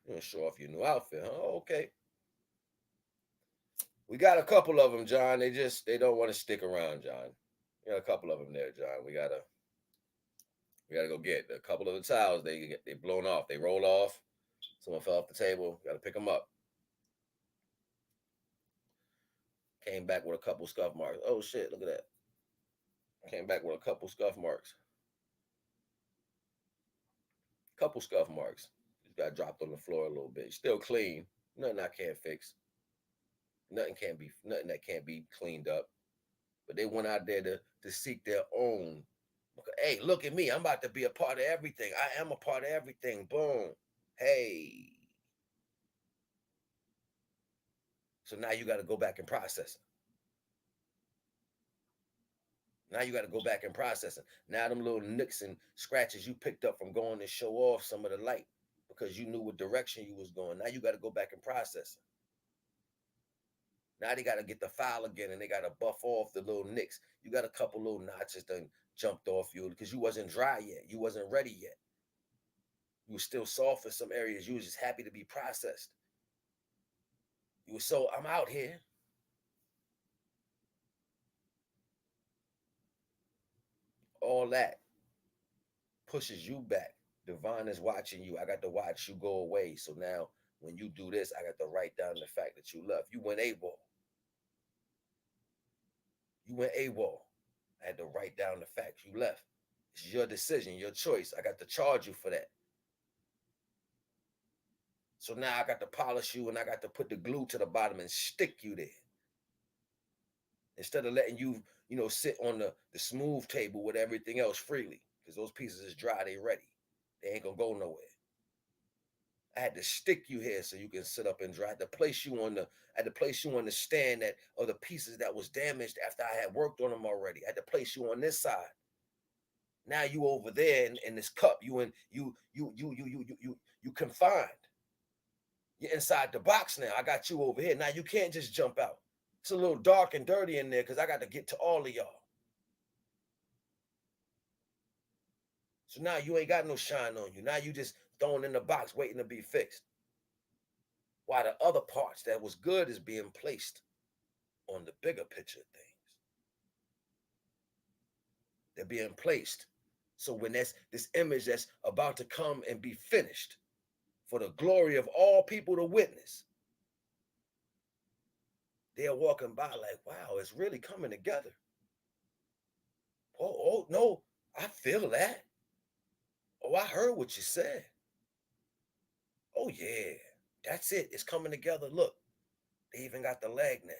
You're gonna show off your new outfit, huh? Okay. We got a couple of them, John. They don't want to stick around, John. We got a couple of them there, John. We gotta go get a couple of the towels. They blown off. They roll off. Someone fell off the table. Got to pick them up. Came back with a couple scuff marks. Oh shit! Look at that. Came back with a couple scuff marks. Couple scuff marks. Just got dropped on the floor a little bit. Still clean. Nothing I can't fix. Nothing that can't be cleaned up. But they went out there to seek their own. Hey, look at me. I'm about to be a part of everything. I am a part of everything. Boom. Hey. So now you got to go back and process it. Now you got to go back and process it. Now them little nicks and scratches you picked up from going to show off some of the light because you knew what direction you was going. Now you got to go back and process it. Now they got to get the file again and they got to buff off the little nicks. You got a couple little notches done jumped off you because you wasn't dry yet. You wasn't ready yet. You were still soft in some areas. You was just happy to be processed. You were so, I'm out here. All that pushes you back Divine is watching you. I got to watch you go away. So now when you do this, I got to write down the fact that you left. You went AWOL. You went AWOL. I had to write down the fact you left. It's your decision, your choice. I got to charge you for that. So now I got to polish you and I got to put the glue to the bottom and stick you there. Instead of letting you, sit on the smooth table with everything else freely. Because those pieces is dry, they ready. They ain't gonna go nowhere. I had to stick you here so you can sit up and dry. I had to place you on the stand that of the pieces that was damaged after I had worked on them already. I had to place you on this side. Now you over there in this cup. You confined. You're inside the box now. I got you over here. Now you can't just jump out. It's a little dark and dirty in there because I got to get to all of y'all. So now you ain't got no shine on you. Now you just thrown in the box waiting to be fixed. While the other parts that was good is being placed on the bigger picture of things. They're being placed. So when that's this image that's about to come and be finished for the glory of all people to witness, they're walking by like, wow, it's really coming together. Oh, no, I feel that. Oh, I heard what you said. Oh, yeah, that's it. It's coming together. Look, they even got the leg now.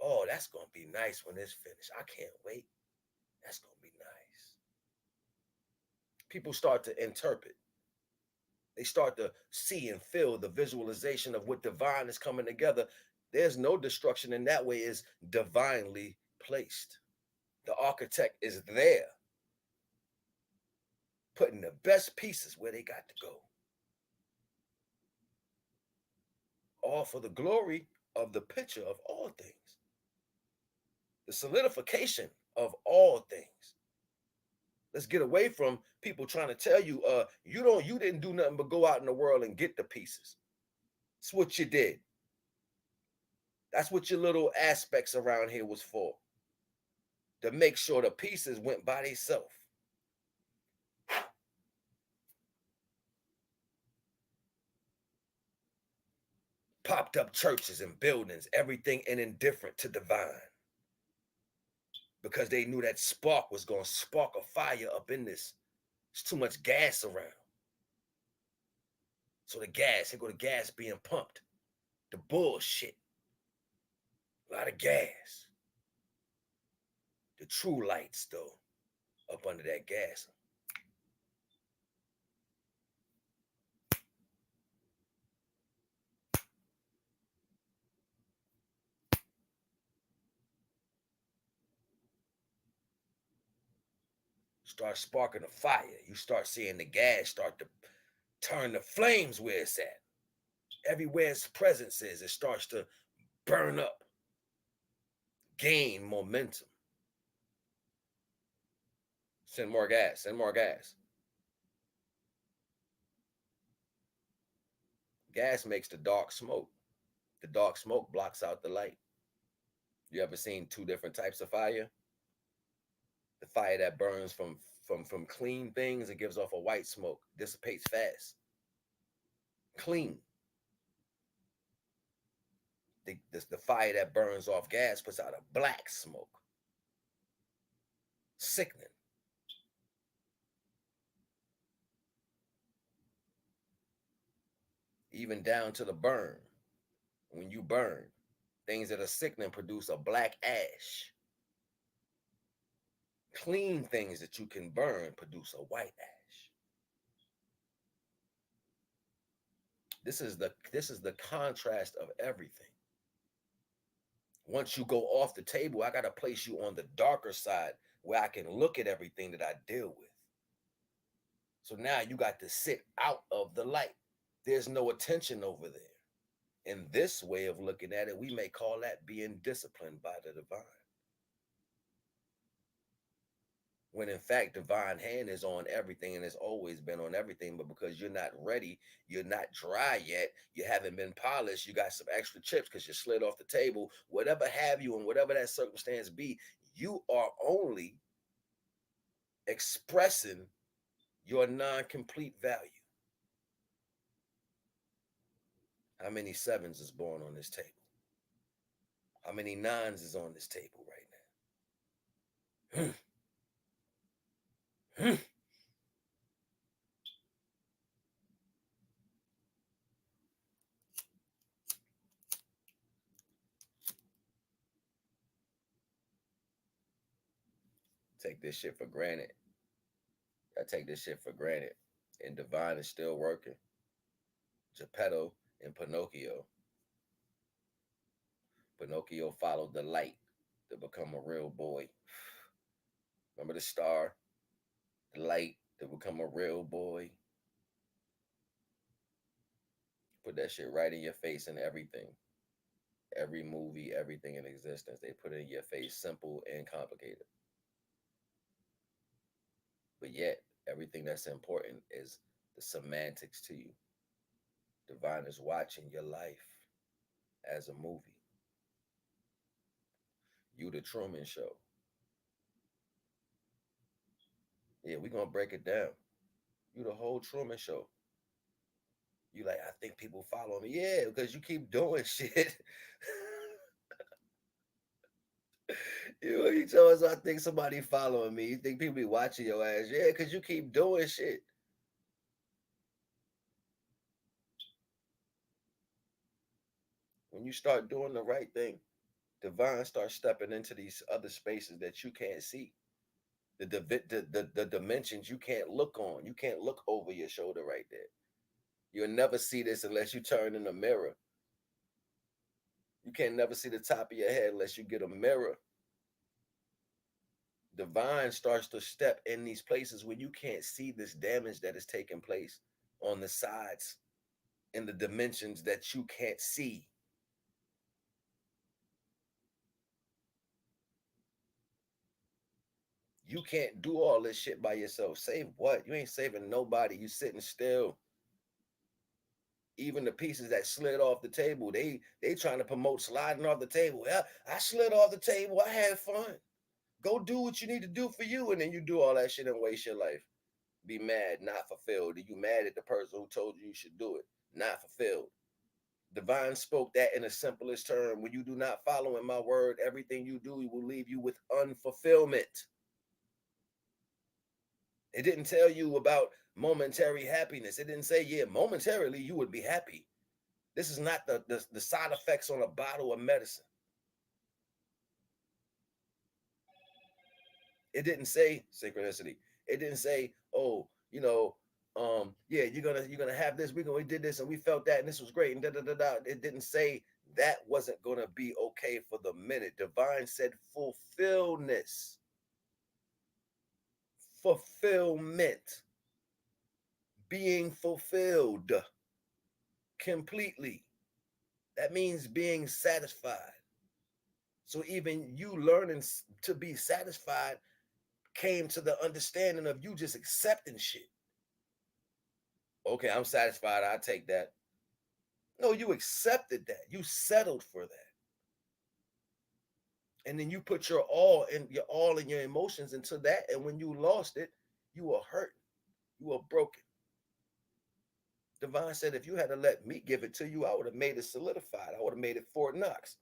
Oh, that's going to be nice when it's finished. I can't wait. That's going to be nice. People start to interpret. They start to see and feel the visualization of what divine is coming together. There's no destruction in that way. Is divinely placed. The architect is there, putting the best pieces where they got to go. All for the glory of the picture of all things. The solidification of all things. Let's get away from people trying to tell you, you didn't do nothing but go out in the world and get the pieces. That's what you did. That's what your little aspects around here was for. To make sure the pieces went by themselves. Popped up churches and buildings, everything indifferent to divine. Because they knew that spark was going to spark a fire up in this. There's too much gas around. So here go the gas being pumped. The bullshit. A lot of gas. The true lights, though, up under that gas. Start sparking a fire. You start seeing the gas start to turn the flames where it's at. Everywhere its presence is, it starts to burn up. Gain momentum. Send more gas. Send more gas. Gas makes the dark smoke. The dark smoke blocks out the light. You ever seen two different types of fire? The fire that burns from clean things, it gives off a white smoke, dissipates fast. Clean. The fire that burns off gas puts out a black smoke. Sickening. Even down to the burn. When you burn, things that are sickening produce a black ash. Clean things that you can burn produce a white ash. This is the contrast of everything. Once you go off the table, I got to place you on the darker side where I can look at everything that I deal with. So now you got to sit out of the light. There's no attention over there. In this way of looking at it, we may call that being disciplined by the divine. When in fact, divine hand is on everything and has always been on everything, but because you're not ready, you're not dry yet, you haven't been polished, you got some extra chips because you slid off the table, whatever have you, and whatever that circumstance be, you are only expressing your non-complete value. How many sevens is born on this table? How many nines is on this table right now? Take this shit for granted. I take this shit for granted. And Divine is still working. Geppetto and Pinocchio. Pinocchio followed the light to become a real boy. Remember the star, the light to become a real boy. Put that shit right in your face and everything. Every movie, everything in existence, they put it in your face, simple and complicated. But yet, everything that's important is the semantics to you. Divine is watching your life as a movie. You the Truman Show. Yeah, we're gonna break it down. You the whole Truman Show. You like, I think people follow me. Yeah, because you keep doing shit. You tell us I think somebody following me. You think people be watching your ass. Yeah, because you keep doing shit. When you start doing the right thing, Divine starts stepping into these other spaces that you can't see. The dimensions you can't look on. You can't look over your shoulder right there. You'll never see this unless you turn in a mirror. You can't never see the top of your head unless you get a mirror. Divine starts to step in these places where you can't see this damage that is taking place on the sides in the dimensions that you can't see. You can't do all this shit by yourself. Save what? You ain't saving nobody. You sitting still. Even the pieces that slid off the table, they trying to promote sliding off the table. Yeah, I slid off the table. I had fun. Go do what you need to do for you, and then you do all that shit and waste your life. Be mad, not fulfilled. Are you mad at the person who told you should do it? Not fulfilled. Divine spoke that in the simplest term. When you do not follow in my word, everything you do will leave you with unfulfillment. It didn't tell you about momentary happiness. It didn't say, yeah, momentarily you would be happy. This is not the side effects on a bottle of medicine. It didn't say synchronicity. It didn't say, oh, yeah, you're gonna have this. We did this and we felt that and this was great and da da da da. It didn't say that wasn't gonna be okay for the minute. Divine said fulfillness, fulfillment, being fulfilled completely. That means being satisfied. So even you learning to be satisfied came to the understanding of you just accepting shit. Okay, I'm satisfied. I'll take that. No, you accepted that. You settled for that. And then you put your all and your emotions into that. And when you lost it, you were hurt. You were broken. Divine said, if you had to let me give it to you, I would have made it solidified. I would have made it Fort Knox.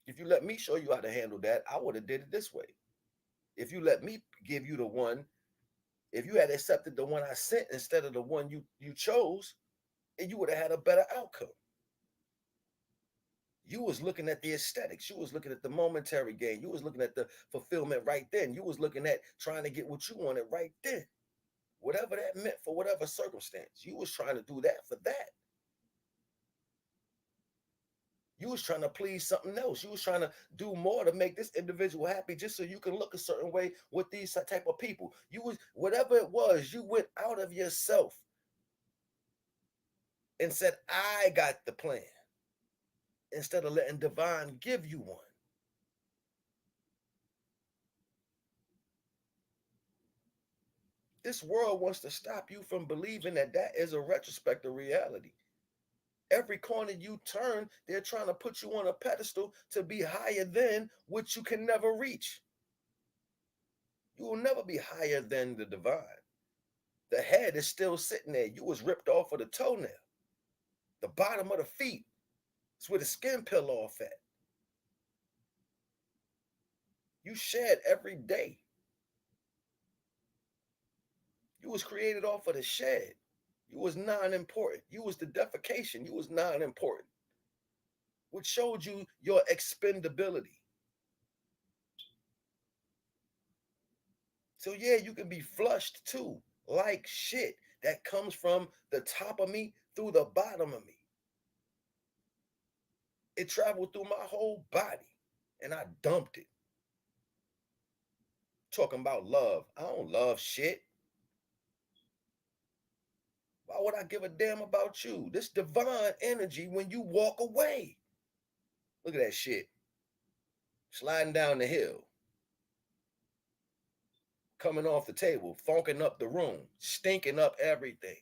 If you let me show you how to handle that, I would have did it this way. If you let me give you the one, if you had accepted the one I sent instead of the one you chose, and you would have had a better outcome. You was looking at the aesthetics. You was looking at the momentary gain. You was looking at the fulfillment right then. You was looking at trying to get what you wanted right then. Whatever that meant for whatever circumstance. You was trying to do that for that. You was trying to please something else. You was trying to do more to make this individual happy just so you can look a certain way with these type of people. You was, whatever it was, you went out of yourself and said, I got the plan, instead of letting Divine give you one. This world wants to stop you from believing that that is a retrospective reality. Every corner you turn, they're trying to put you on a pedestal to be higher than which you can never reach. You will never be higher than the divine. The head is still sitting there. You was ripped off of the toenail. The bottom of the feet is where the skin peel off at. You shed every day. You was created off of the shed. You was non-important. You was the defecation. You was non-important, which showed you your expendability. So yeah, you can be flushed too, like shit that comes from the top of me through the bottom of me. It traveled through my whole body and I dumped it. Talking about love. I don't love shit. Why would I give a damn about you? This divine energy when you walk away. Look at that shit. Sliding down the hill. Coming off the table, funking up the room, stinking up everything.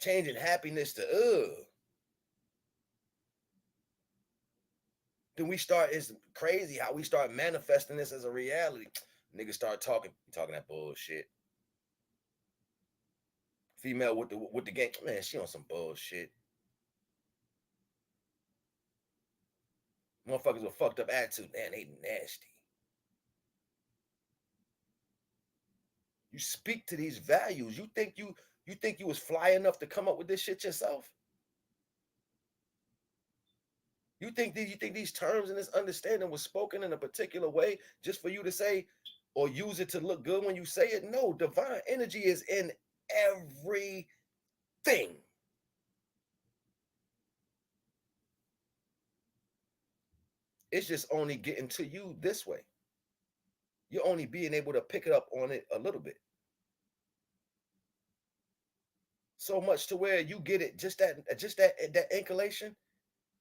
Changing happiness to ugh. Then we start, it's crazy how we start manifesting this as a reality. Niggas start talking that bullshit. Female with the gang, man, she on some bullshit. Motherfuckers with fucked up attitude, man, they nasty. You speak to these values. You think you was fly enough to come up with this shit yourself? You think these terms and this understanding was spoken in a particular way just for you to say or use it to look good when you say it? No, divine energy is in everything. It's just only getting to you this way. You're only being able to pick it up on it a little bit. So much to where you get it, just that inclination.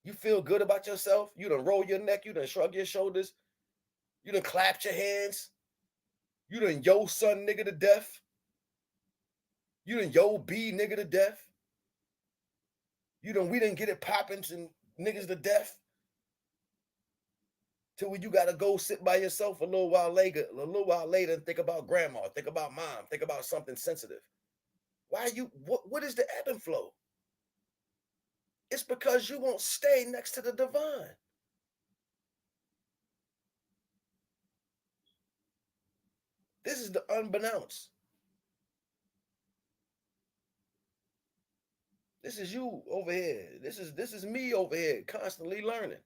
You feel good about yourself. You done roll your neck. You done shrug your shoulders. You done clapped your hands. You done yo son nigga to death. You done yo B nigga to death. We done get it popping and niggas to death. Till when you gotta go sit by yourself a little while later and think about grandma, think about mom, think about something sensitive. Why what is the ebb and flow? It's because you won't stay next to the divine. This is the unbeknownst. This is you over here. This is me over here constantly learning.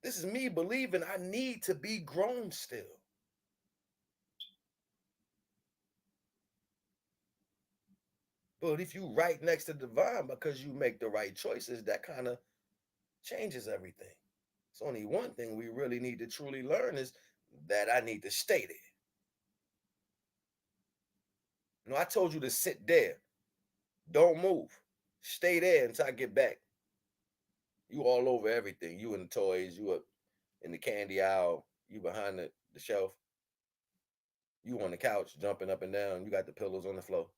This is me believing I need to be grown still. But if you right next to the divine because you make the right choices, that kind of changes everything. It's only one thing we really need to truly learn is that I need to stay there. You know, I told you to sit there. Don't move. Stay there until I get back. You all over everything. You in the toys, you up in the candy aisle, you behind the shelf. You on the couch, jumping up and down. You got the pillows on the floor.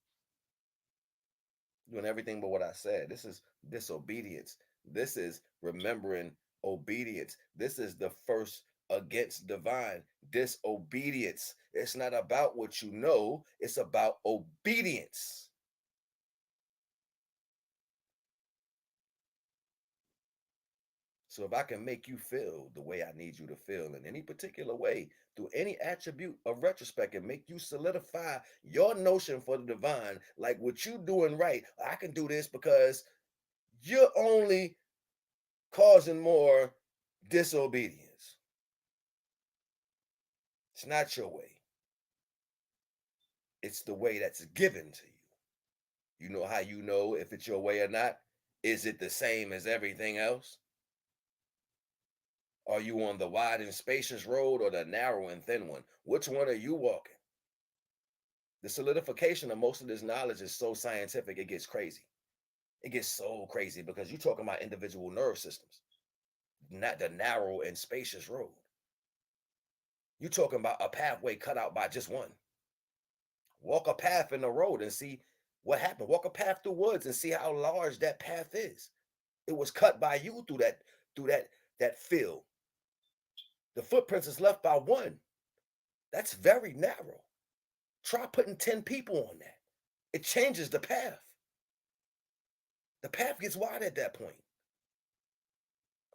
Doing everything but what I said. This is disobedience. This is remembering obedience. This is the first against divine disobedience. It's not about what you know, it's about obedience. So if I can make you feel the way I need you to feel in any particular way, through any attribute of retrospect, and make you solidify your notion for the divine, like what you doing right, I can do this because you're only causing more disobedience. It's not your way. It's the way that's given to you. You know how you know if it's your way or not? Is it the same as everything else? Are you on the wide and spacious road or the narrow and thin one? Which one are you walking? The solidification of most of this knowledge is so scientific, it gets crazy. It gets so crazy because you're talking about individual nerve systems, not the narrow and spacious road. You're talking about a pathway cut out by just one. Walk a path in the road and see what happened. Walk a path through woods and see how large that path is. It was cut by you through that field. The footprints is left by one. That's very narrow. Try putting 10 people on that. It changes the path. The path gets wide at that point.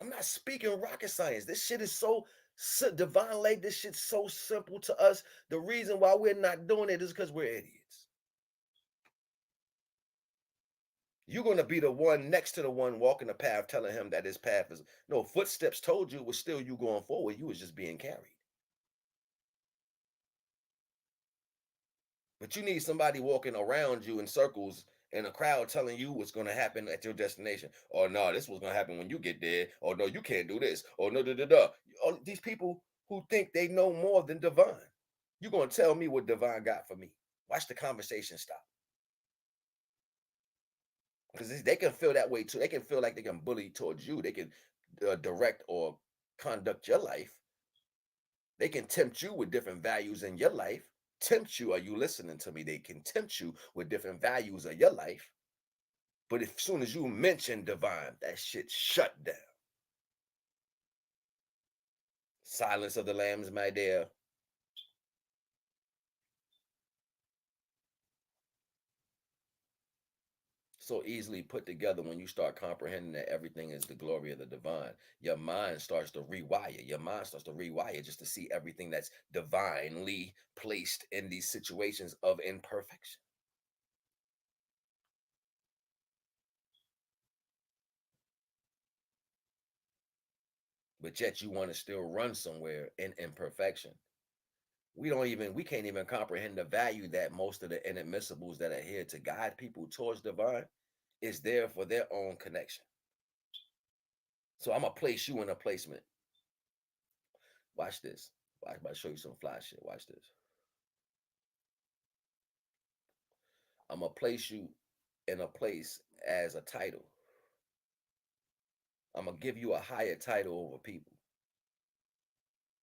I'm not speaking rocket science. This shit is so divine like this shit's so simple to us. The reason why we're not doing it is because we're idiots. You're going to be the one next to the one walking the path telling him that his path is no footsteps told you it was still you going forward. You was just being carried. But you need somebody walking around you in circles in a crowd telling you what's going to happen at your destination. Or no, this was going to happen when you get there. Or no, you can't do this. Or no, da da da. All these people who think they know more than divine. You're going to tell me what divine got for me. Watch the conversation stop. Because they can feel that way too. They can feel like they can bully towards you. They can direct or conduct your life. They can tempt you with different values in your life. Tempt you, are you listening to me? They can tempt you with different values of your life. But as soon as you mention divine, that shit shut down. Silence of the Lambs, my dear. So easily put together when you start comprehending that everything is the glory of the divine. Your mind starts to rewire. Your mind starts to rewire just to see everything that's divinely placed in these situations of imperfection. But yet you want to still run somewhere in imperfection. We can't even comprehend the value that most of the inadmissibles that are here to guide people towards divine is there for their own connection. So I'm gonna place you in a placement. Watch this. I'm about to show you some fly shit. Watch this. I'm gonna place you in a place as a title. I'm gonna give you a higher title over people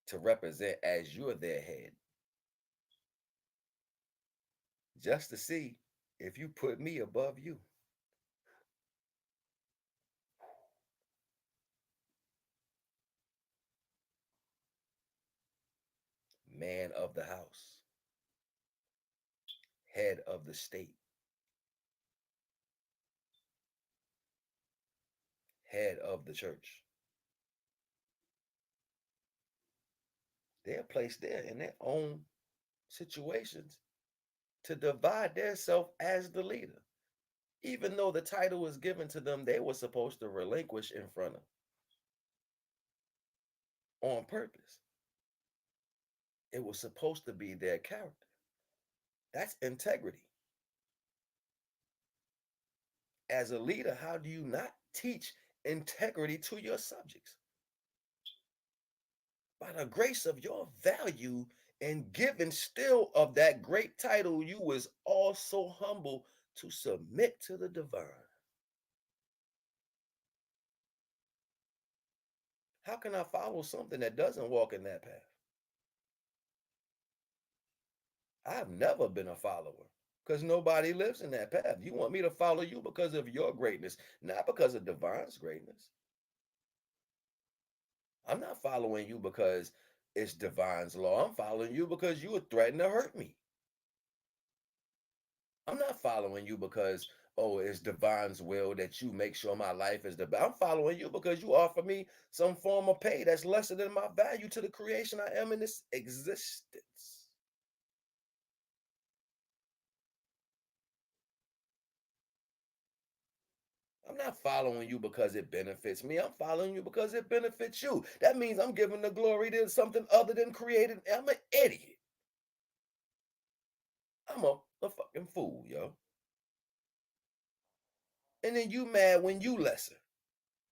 to represent as you're their head. Just to see if you put me above you. Man of the house, head of the state, head of the church. They're placed there in their own situations to divide their self as the leader. Even though the title was given to them, they were supposed to relinquish in front of on purpose. It was supposed to be their character. That's integrity. As a leader, how do you not teach integrity to your subjects? By the grace of your value and giving still of that great title, you was also humble to submit to the divine. How can I follow something that doesn't walk in that path? I've never been a follower because nobody lives in that path. You want me to follow you because of your greatness, not because of divine's greatness. I'm not following you because it's divine's law. I'm following you because you would threaten to hurt me. I'm not following you because, oh, it's divine's will that you make sure my life is the best. I'm following you because you offer me some form of pay that's lesser than my value to the creation I am in this existence. I'm not following you because it benefits me. I'm following you because it benefits you. That means I'm giving the glory to something other than created. I'm an idiot. I'm a fucking fool, yo. And then you mad when you lesser.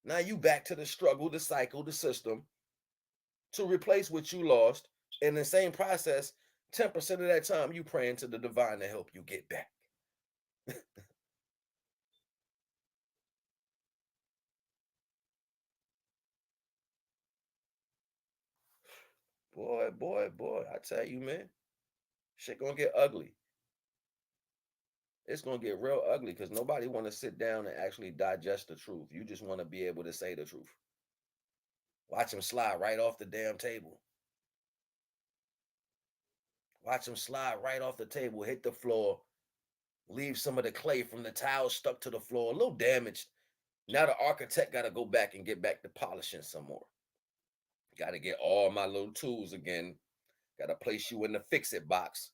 Now you back to the struggle, the cycle, the system to replace what you lost. In the same process, 10% of that time you praying to the divine to help you get back. Boy, I tell you, man, shit gonna get ugly. It's gonna get real ugly because nobody want to sit down and actually digest the truth. You just want to be able to say the truth. Watch him slide right off the damn table. Watch him slide right off the table, hit the floor, leave some of the clay from the tile stuck to the floor, a little damaged. Now the architect got to go back and get back to polishing some more. Got to get all my little tools again. Got to place you in the fix it box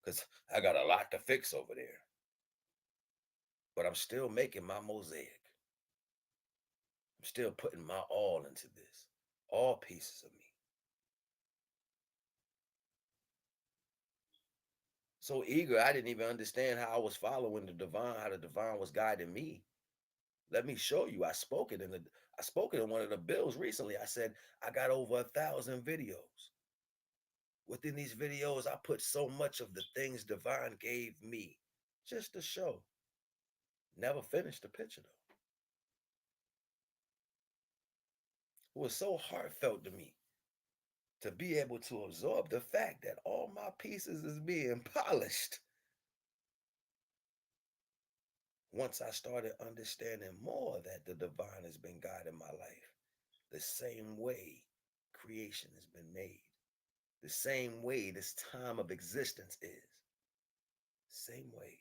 because I got a lot to fix over there. But I'm still making my mosaic. I'm still putting my all into this, all pieces of me. So eager, I didn't even understand how I was following the divine, how the divine was guiding me. Let me show you. I spoke it in one of the bills recently. I said I got over 1,000 videos. Within these videos, I put so much of the things divine gave me just to show. Never finished the picture though. It was so heartfelt to me to be able to absorb the fact that all my pieces is being polished. Once I started understanding more that the divine has been guiding my life, the same way creation has been made, the same way this time of existence is, same way.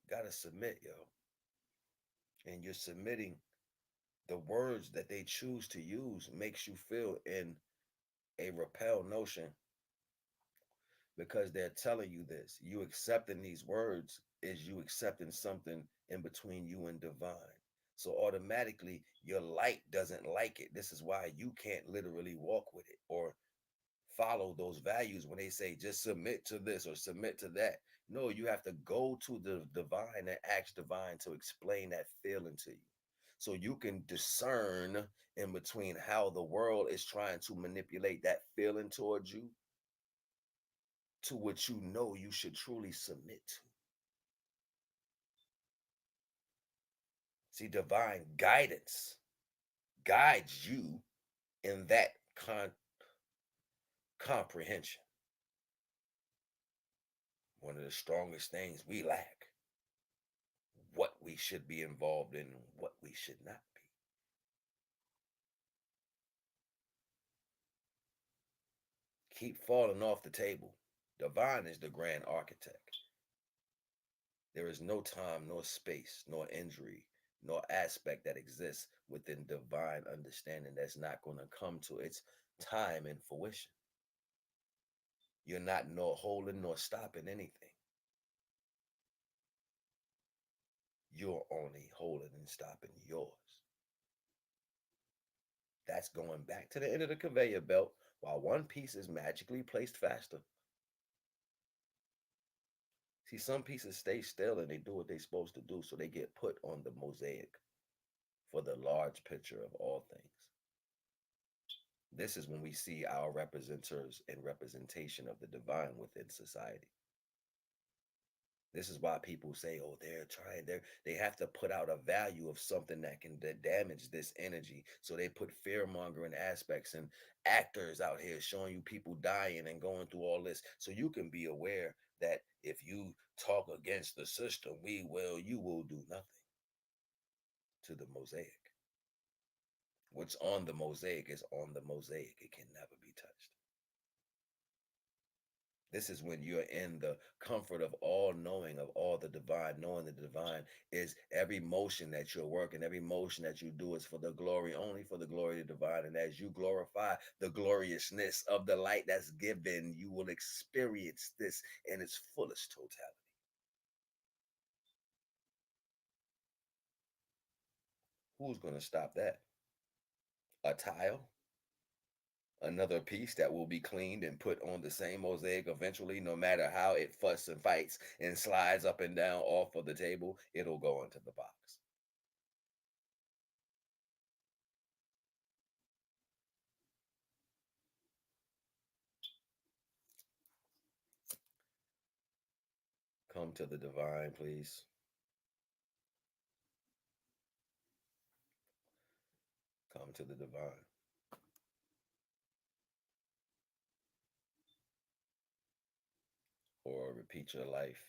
Gotta submit, yo. And you're submitting. The words that they choose to use makes you feel in a repel notion because they're telling you this. You accepting these words is you accepting something in between you and divine. So automatically your light doesn't like it. This is why you can't literally walk with it or follow those values when they say just submit to this or submit to that. No, you have to go to the divine and ask divine to explain that feeling to you. So you can discern in between how the world is trying to manipulate that feeling towards you to what you know you should truly submit to. See, divine guidance guides you in that comprehension. One of the strongest things we lack, what we should be involved in and what we should not be. Keep falling off the table. Divine is the grand architect. There is no time, nor space, nor injury, nor aspect that exists within divine understanding that's not going to come to its time and fruition. You're not nor holding nor stopping anything. You're only holding and stopping yours. That's going back to the end of the conveyor belt while one piece is magically placed faster. See, some pieces stay still and they do what they're supposed to do, so they get put on the mosaic for the large picture of all things. This is when we see our representatives and representation of the divine within society. This is why people say, oh, they have to put out a value of something that can damage this energy. So they put fear mongering aspects and actors out here showing you people dying and going through all this. So you can be aware that if you talk against the system, you will do nothing to the mosaic. What's on the mosaic is on the mosaic. It can never be touched. This is when you're in the comfort of all knowing of all the divine, knowing the divine is every motion that you're working, every motion that you do is for the glory, only for the glory of the divine. And as you glorify the gloriousness of the light that's given, you will experience this in its fullest totality. Who's going to stop that? A tile? Another piece that will be cleaned and put on the same mosaic eventually, no matter how it fusses and fights and slides up and down off of the table, it'll go into the box. Come to the divine, please. Come to the divine. repeat your life.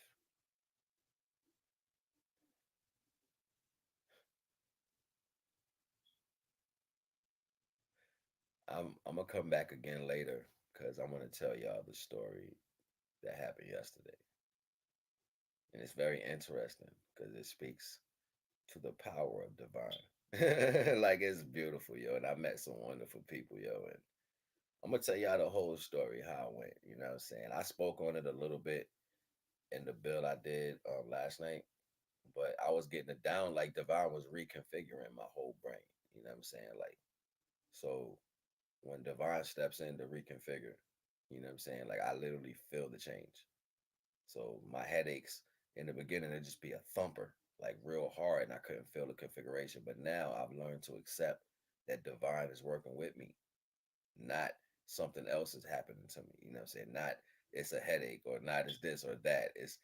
I'm gonna come back again later because I'm gonna tell y'all the story that happened yesterday, and it's very interesting because it speaks to the power of divine. Like it's beautiful, yo. And I met some wonderful people, yo. And I'm gonna tell y'all the whole story how it went. You know what I'm saying? I spoke on it a little bit in the bill I did last night, but I was getting it down like divine was reconfiguring my whole brain. You know what I'm saying? Like so when divine steps in to reconfigure, you know what I'm saying? Like I literally feel the change. So my headaches in the beginning would just be a thumper, like real hard, and I couldn't feel the configuration. But now I've learned to accept that divine is working with me, not something else is happening to me. You know what I'm saying? Not it's a headache or not it's this or that. It's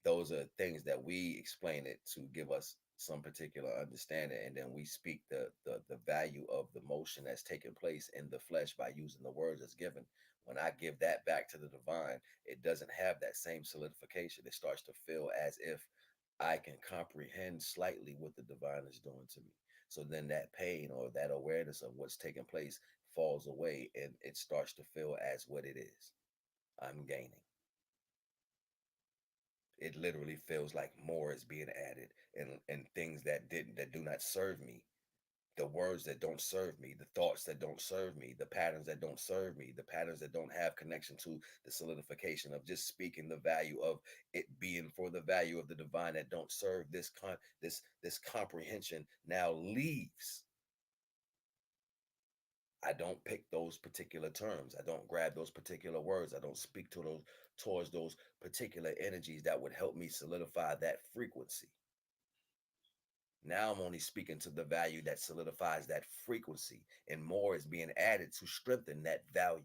those are things that we explain it to give us some particular understanding, and then we speak the value of the motion that's taking place in the flesh by using the words that's given. When I give that back to the divine, it doesn't have that same solidification. It starts to feel as if I can comprehend slightly what the divine is doing to me. So then that pain or that awareness of what's taking place falls away and it starts to feel as what it is. I'm gaining. It literally feels like more is being added and things that do not serve me, the words that don't serve me, the thoughts that don't serve me, the patterns that don't serve me, the patterns that don't have connection to the solidification of just speaking the value of it being for the value of the divine that don't serve this comprehension now leaves. I don't pick those particular terms. I don't grab those particular words. I don't speak to those towards those particular energies that would help me solidify that frequency. Now I'm only speaking to the value that solidifies that frequency, and more is being added to strengthen that value.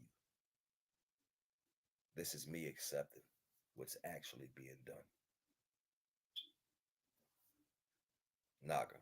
This is me accepting what's actually being done. Naga.